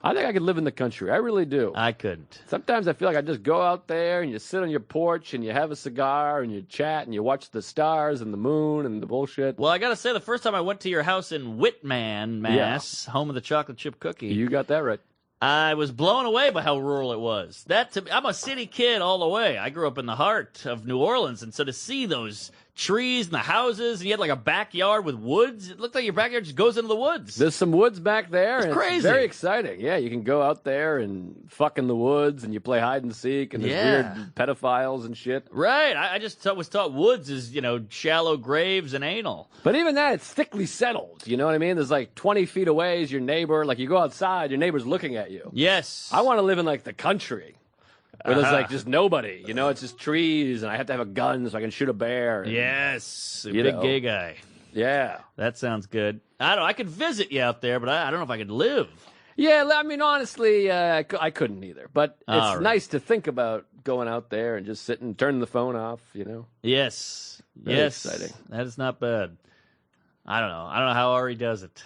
Speaker 2: I think I could live in the country. I really do.
Speaker 3: I couldn't.
Speaker 2: Sometimes I feel like I just go out there and you sit on your porch and you have a cigar and you chat and you watch the stars and the moon and the bullshit.
Speaker 3: Well, I got to say, the first time I went to your house in Whitman, Mass, home of the chocolate chip cookie,
Speaker 2: You got that right.
Speaker 3: I was blown away by how rural it was. I'm a city kid all the way. I grew up in the heart of New Orleans, and so to see those trees and the houses, and you had like a backyard with woods. It looked like your backyard just goes into the woods.
Speaker 2: There's some woods back there.
Speaker 3: It's
Speaker 2: and
Speaker 3: crazy.
Speaker 2: It's very exciting. Yeah, you can go out there and fuck in the woods and you play hide and seek and there's weird pedophiles and shit.
Speaker 3: Right. I just was taught woods is, shallow graves and anal.
Speaker 2: But even that, it's thickly settled. You know what I mean? There's like 20 feet away is your neighbor. Like you go outside, your neighbor's looking at you.
Speaker 3: Yes.
Speaker 2: I want to live in like the country. Where there's like just nobody, it's just trees, and I have to have a gun so I can shoot a bear. And,
Speaker 3: Yes, a big gay guy.
Speaker 2: Yeah.
Speaker 3: That sounds good. I could visit you out there, but I don't know if I could live.
Speaker 2: Yeah, I mean, honestly, I couldn't either. But it's
Speaker 3: All right.
Speaker 2: nice to think about going out there and just sitting, turning the phone off,
Speaker 3: Yes.
Speaker 2: Very exciting.
Speaker 3: That is not bad. I don't know how Ari does it.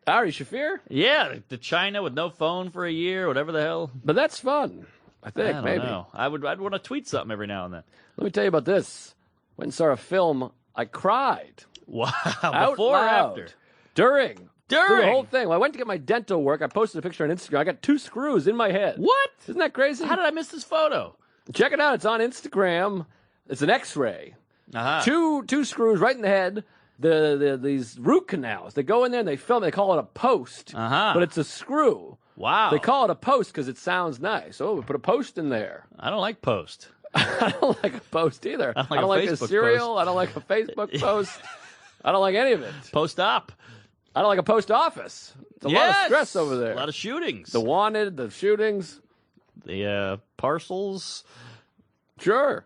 Speaker 2: Ari Shafir?
Speaker 3: Yeah, to China with no phone for a year, whatever the hell.
Speaker 2: But that's fun, I think,
Speaker 3: I don't
Speaker 2: maybe.
Speaker 3: know. I'd want to tweet something every now and then.
Speaker 2: Let me tell you about this. Went and saw a film, I cried.
Speaker 3: Wow.
Speaker 2: Out
Speaker 3: Before or
Speaker 2: loud.
Speaker 3: after?
Speaker 2: During. Through the
Speaker 3: During?
Speaker 2: whole thing. When I went to get my dental work, I posted a picture on Instagram. I got 2 screws in my head.
Speaker 3: What?
Speaker 2: Isn't that crazy?
Speaker 3: How did I miss this photo?
Speaker 2: Check it out. It's on Instagram. It's an X-ray.
Speaker 3: Uh-huh.
Speaker 2: Two screws right in the head. These root canals. They go in there and they film. They call it a post, but it's a screw.
Speaker 3: Wow.
Speaker 2: They call it a post because it sounds nice. Oh, we put a post in there.
Speaker 3: I don't like Post.
Speaker 2: I don't like a post either.
Speaker 3: I don't like
Speaker 2: I don't
Speaker 3: a
Speaker 2: like a
Speaker 3: Facebook
Speaker 2: cereal.
Speaker 3: post.
Speaker 2: I don't like a Facebook post. I don't like any of it.
Speaker 3: Post op.
Speaker 2: I don't like a post office. It's a lot of stress over there.
Speaker 3: A lot of shootings.
Speaker 2: The wanted, the shootings.
Speaker 3: The parcels.
Speaker 2: Sure.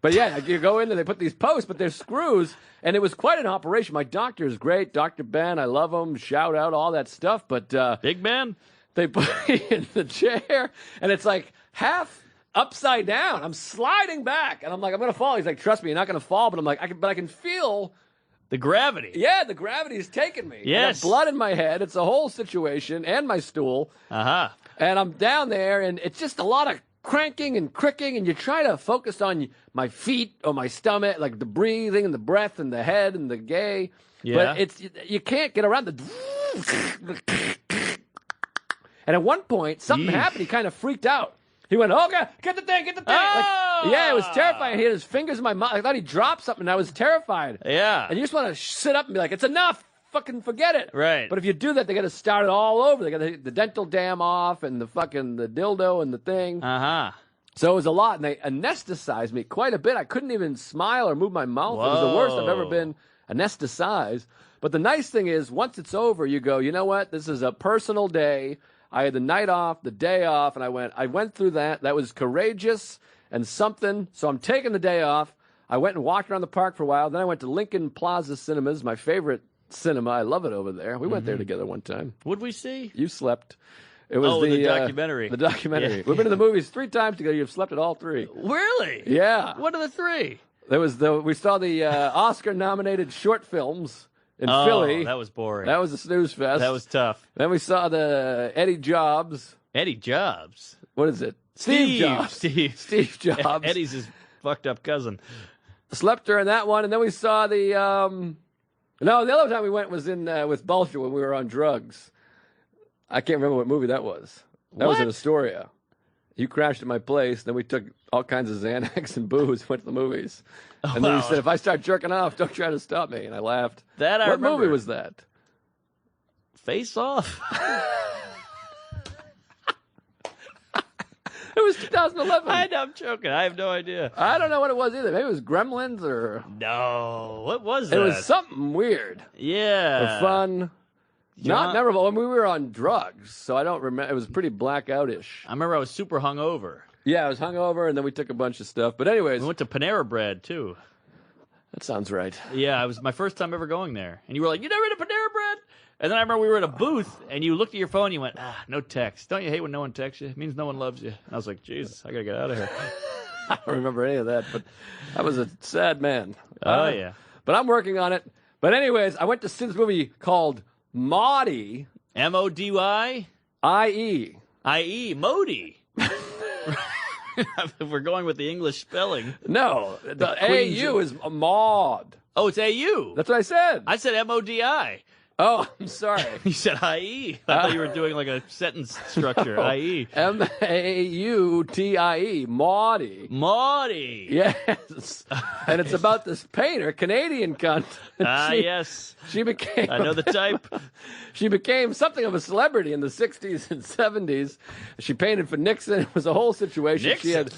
Speaker 2: But yeah, you go in there, they put these posts, but they're screws, and it was quite an operation. My doctor is great, Dr. Ben, I love him, shout out, all that stuff, but
Speaker 3: Big Ben?
Speaker 2: they put me in the chair, and it's like half upside down. I'm sliding back, and I'm like, I'm going to fall. He's like, trust me, you're not going to fall, but I'm like, I can feel,
Speaker 3: The gravity.
Speaker 2: yeah, the gravity's taking me.
Speaker 3: Yes.
Speaker 2: I got blood in my head. It's a whole situation, and my stool,
Speaker 3: Uh-huh.
Speaker 2: and I'm down there, and it's just a lot of cranking and cricking, and you try to focus on my feet or my stomach, like the breathing and the breath and the head and the gay.
Speaker 3: Yeah.
Speaker 2: But you can't get around the And at one point, something happened. He kind of freaked out. He went, "Oh God, get the thing, get the thing!"
Speaker 3: Oh!
Speaker 2: Like, yeah, it was terrifying. He had his fingers in my mouth. I thought he dropped something. And I was terrified.
Speaker 3: Yeah.
Speaker 2: And you just want to sit up and be like, "It's enough. Fucking forget it."
Speaker 3: Right.
Speaker 2: But if you do that, they got to start it all over. They got the dental dam off and the dildo and the thing. So it was a lot, and they anesthetized me quite a bit. I couldn't even smile or move my mouth.
Speaker 3: Whoa.
Speaker 2: It was the worst I've ever been anesthetized. But the nice thing is, once it's over, you go, you know what? This is a personal day. I had the night off, the day off, and I went through that. That was courageous and something. So I'm taking the day off. I went and walked around the park for a while. Then I went to Lincoln Plaza Cinemas, my favorite cinema. I love it over there. We went there together one time.
Speaker 3: What'd we see?
Speaker 2: You slept. It was
Speaker 3: the documentary.
Speaker 2: The documentary.
Speaker 3: Yeah.
Speaker 2: We've been to the movies 3 times together. You've slept at all 3.
Speaker 3: Really?
Speaker 2: Yeah.
Speaker 3: What are the 3?
Speaker 2: We saw the Oscar-nominated short films in Philly.
Speaker 3: That was boring.
Speaker 2: That was a snooze fest.
Speaker 3: That was tough.
Speaker 2: Then we saw the Eddie Jobs.
Speaker 3: Eddie Jobs.
Speaker 2: What is it? Steve Jobs. Steve Jobs.
Speaker 3: Eddie's his fucked up cousin.
Speaker 2: Slept during that one, and then we saw the. No, the other time we went was in with Bulger when we were on drugs. I can't remember what movie that was. That was in Astoria. You crashed at my place. Then we took all kinds of Xanax and booze, went to the movies. And then he said, "If I start jerking off, don't try to stop me." And I laughed.
Speaker 3: What
Speaker 2: remember. Movie was that?
Speaker 3: Face Off?
Speaker 2: It was 2011.
Speaker 3: I'm joking. I have no idea.
Speaker 2: I don't know what it was either. Maybe it was Gremlins or...
Speaker 3: No. What was that?
Speaker 2: It was something weird.
Speaker 3: Yeah.
Speaker 2: Or fun. Not memorable. I mean, we were on drugs, so I don't remember. It was pretty blackout-ish.
Speaker 3: I remember I was super hungover.
Speaker 2: Yeah, I was hungover, and then we took a bunch of stuff. But anyways...
Speaker 3: We went to Panera Bread, too.
Speaker 2: That sounds right.
Speaker 3: Yeah, it was my first time ever going there. And you were like, "You never been to Panera Bread?" And then I remember we were at a booth, and you looked at your phone, and you went, no text. Don't you hate when no one texts you? It means no one loves you. And I was like, Jesus, I got to get out of here.
Speaker 2: I don't remember any of that, but I was a sad man.
Speaker 3: Oh, yeah.
Speaker 2: But I'm working on it. But anyways, I went to see this movie called Maudie.
Speaker 3: M-O-D-Y?
Speaker 2: I-E.
Speaker 3: I-E, Modi. If we're going with the English spelling.
Speaker 2: No, the A-U is Maud.
Speaker 3: Oh, it's A-U.
Speaker 2: That's what I said.
Speaker 3: I said M-O-D-I.
Speaker 2: Oh, I'm sorry.
Speaker 3: You said I-E. I thought you were doing like a sentence structure. I-E.
Speaker 2: M-A-U-T-I-E. Maudie.
Speaker 3: Maudie.
Speaker 2: Yes. And it's about this painter, Canadian cunt.
Speaker 3: Yes.
Speaker 2: She became...
Speaker 3: I know the type.
Speaker 2: She became something of a celebrity in the 60s and 70s. She painted for Nixon. It was a whole situation.
Speaker 3: Nixon?
Speaker 2: She had...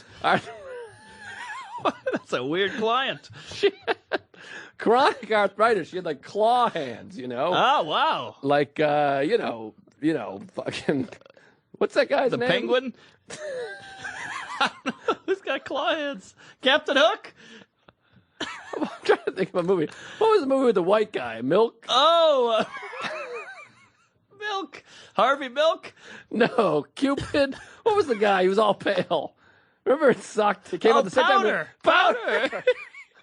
Speaker 3: That's a weird client.
Speaker 2: She had chronic arthritis. She had like claw hands, you know?
Speaker 3: Oh, wow.
Speaker 2: Like, fucking... What's that guy's
Speaker 3: The
Speaker 2: name?
Speaker 3: Penguin? I don't know. Who's got claw hands? Captain Hook?
Speaker 2: I'm trying to think of a movie. What was the movie with the white guy? Milk?
Speaker 3: Oh, Milk. Harvey Milk?
Speaker 2: No, Cupid. What was the guy? He was all pale. Remember it sucked? It came out the same time.
Speaker 3: Powder.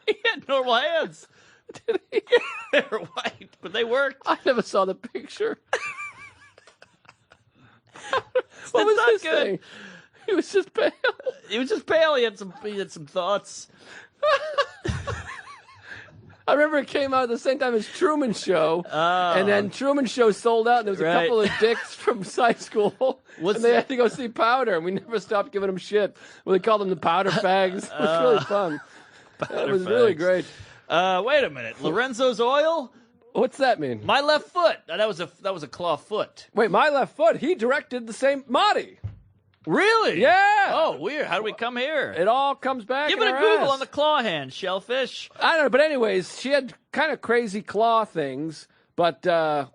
Speaker 3: He had normal hands.
Speaker 2: Did he?
Speaker 3: They were white, but they worked.
Speaker 2: I never saw the picture. What
Speaker 3: It's
Speaker 2: was
Speaker 3: not
Speaker 2: his
Speaker 3: good.
Speaker 2: thing? He was just pale.
Speaker 3: He was just pale. He had some thoughts.
Speaker 2: I remember it came out at the same time as Truman Show, and then Truman Show sold out, and there was a
Speaker 3: Right.
Speaker 2: couple of dicks from high school,
Speaker 3: What's
Speaker 2: and they had to go see Powder, and we never stopped giving them shit. Well, they called them the Powder Fags. It was really fun. It was really
Speaker 3: Fags.
Speaker 2: great.
Speaker 3: Wait a minute. Lorenzo's Oil?
Speaker 2: What's that mean?
Speaker 3: My left foot. That was a claw foot.
Speaker 2: Wait, My Left Foot. He directed the same Marty.
Speaker 3: Really?
Speaker 2: Yeah.
Speaker 3: Oh, weird. How do we come here?
Speaker 2: It all comes back.
Speaker 3: Give
Speaker 2: in
Speaker 3: it a
Speaker 2: our
Speaker 3: Google
Speaker 2: ass.
Speaker 3: on the claw hand, shellfish.
Speaker 2: I don't know, but anyways, she had kind of crazy claw things, but
Speaker 3: Edward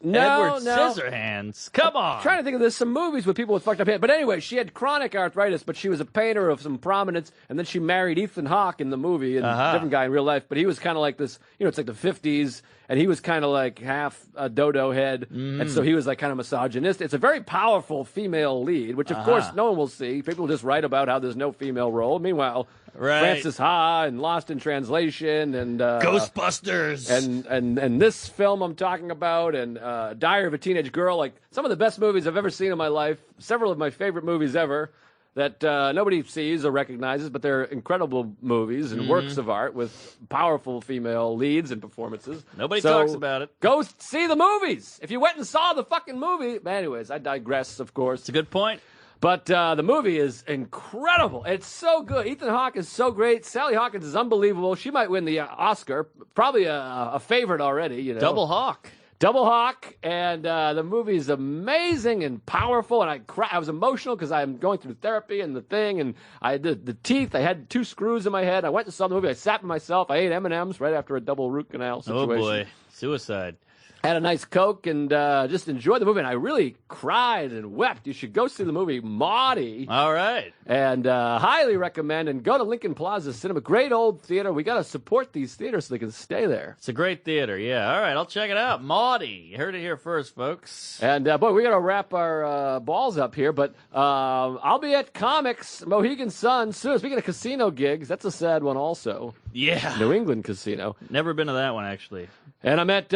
Speaker 2: no.
Speaker 3: Scissorhands. Come on.
Speaker 2: I'm trying to think of there's some movies with people with fucked up hands. But anyway, she had chronic arthritis, but she was a painter of some prominence, and then she married Ethan Hawke in the movie, and a different guy in real life. But he was kind of like this, it's like the 50s, and he was kind of like half a dodo head, and so he was like kind of misogynist. It's a very powerful female lead, which of course no one will see. People just write about how there's no female role. Meanwhile,
Speaker 3: Right.
Speaker 2: Frances Ha and Lost in Translation and
Speaker 3: Ghostbusters.
Speaker 2: and this film I'm talking about and Diary of a Teenage Girl, like some of the best movies I've ever seen in my life, several of my favorite movies ever. that nobody sees or recognizes, but they're incredible movies and works of art with powerful female leads and performances.
Speaker 3: Nobody talks about it.
Speaker 2: Go see the movies. If you went and saw the fucking movie. But anyways, I digress, of course.
Speaker 3: It's a good point.
Speaker 2: But the movie is incredible. It's so good. Ethan Hawke is so great. Sally Hawkins is unbelievable. She might win the Oscar. Probably a favorite already. You know,
Speaker 3: Double Hawk.
Speaker 2: Double Hawk, and the movie is amazing and powerful, and I was emotional because I'm going through therapy and the thing, and I did the teeth. I had 2 screws in my head. I went to saw the movie. I sat myself. I ate M&Ms right after a double root canal situation.
Speaker 3: Oh, boy. Suicide.
Speaker 2: Had a nice Coke and just enjoyed the movie, and I really cried and wept. You should go see the movie Maudie.
Speaker 3: All right.
Speaker 2: And highly recommend, and go to Lincoln Plaza Cinema. Great old theater. We got to support these theaters so they can stay there.
Speaker 3: It's a great theater, yeah. All right, I'll check it out. Maudie. You heard it here first, folks.
Speaker 2: And, boy, we got to wrap our balls up here, but I'll be at Comics, Mohegan Sun soon. Speaking of casino gigs, that's a sad one also.
Speaker 3: Yeah.
Speaker 2: New England Casino.
Speaker 3: Never been to that one, actually.
Speaker 2: And I'm at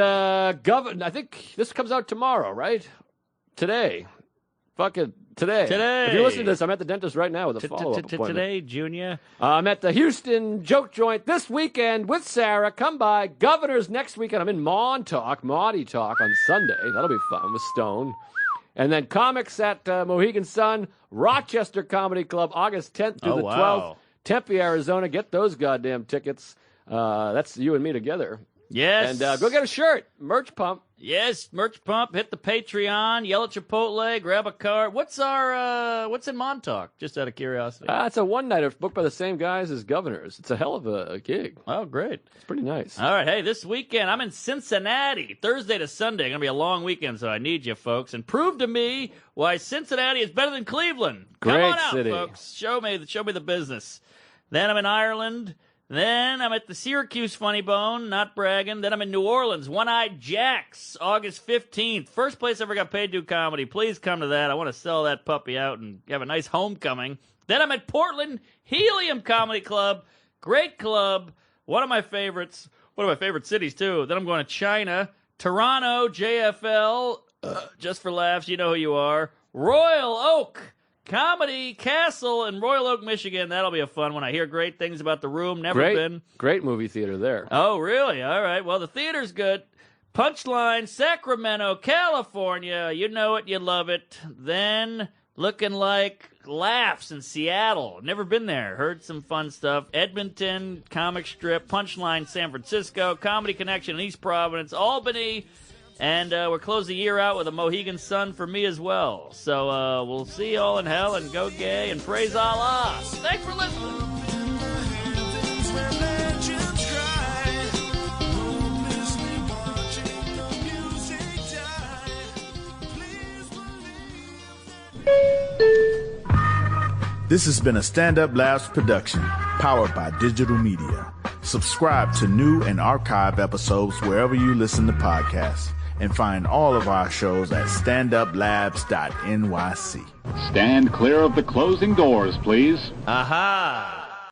Speaker 2: I think this comes out tomorrow, right? Today. Fuck it. Today. If you're listening to this, I'm at the dentist right now with a follow-up appointment.
Speaker 3: Today, Junior.
Speaker 2: I'm at the Houston Joke Joint this weekend with Sarah. Come by. Governor's next weekend. I'm in Maudie Talk on Sunday. That'll be fun with Stone. And then Comics at Mohegan Sun, Rochester Comedy Club, August 10th through the 12th. Tempe, Arizona. Get those goddamn tickets. That's you and me together.
Speaker 3: Yes.
Speaker 2: And go get a shirt. Merch Pump.
Speaker 3: Yes, Merch Pump. Hit the Patreon. Yell at Chipotle. Grab a card. What's in Montauk? Just out of curiosity.
Speaker 2: It's a one-nighter booked by the same guys as Governors. It's a hell of a gig.
Speaker 3: Oh, great.
Speaker 2: It's pretty nice.
Speaker 3: All right. Hey, this weekend I'm in Cincinnati. Thursday to Sunday. Going to be a long weekend, so I need you, folks. And prove to me why Cincinnati is better than Cleveland. Come
Speaker 2: Great
Speaker 3: on out,
Speaker 2: city.
Speaker 3: folks. Show me the business. Then I'm in Ireland. Then I'm at the Syracuse Funny Bone, not bragging. Then I'm in New Orleans, One-Eyed Jacks, August 15th. First place I ever got paid to do comedy. Please come to that. I want to sell that puppy out and have a nice homecoming. Then I'm at Portland, Helium Comedy Club. Great club. One of my favorites. One of my favorite cities, too. Then I'm going to China, Toronto, JFL, just for laughs, you know who you are. Royal Oak Comedy Castle in Royal Oak, Michigan. That'll be a fun one. I hear great things about the room. Never been.
Speaker 2: Great movie theater there.
Speaker 3: Oh, really? All right. Well, the theater's good. Punchline, Sacramento, California. You know it. You love it. Then looking like Laughs in Seattle. Never been there. Heard some fun stuff. Edmonton, Comic Strip. Punchline, San Francisco. Comedy Connection in East Providence. Albany. And we're closing the year out with a Mohegan Sun for me as well. So we'll see you all in hell, and go gay and praise Allah. Thanks for listening.
Speaker 5: This has been a Stand Up Labs production, powered by digital media. Subscribe to new and archive episodes wherever you listen to podcasts, and find all of our shows at standuplabs.nyc.
Speaker 6: Stand clear of the closing doors, please.
Speaker 3: Aha!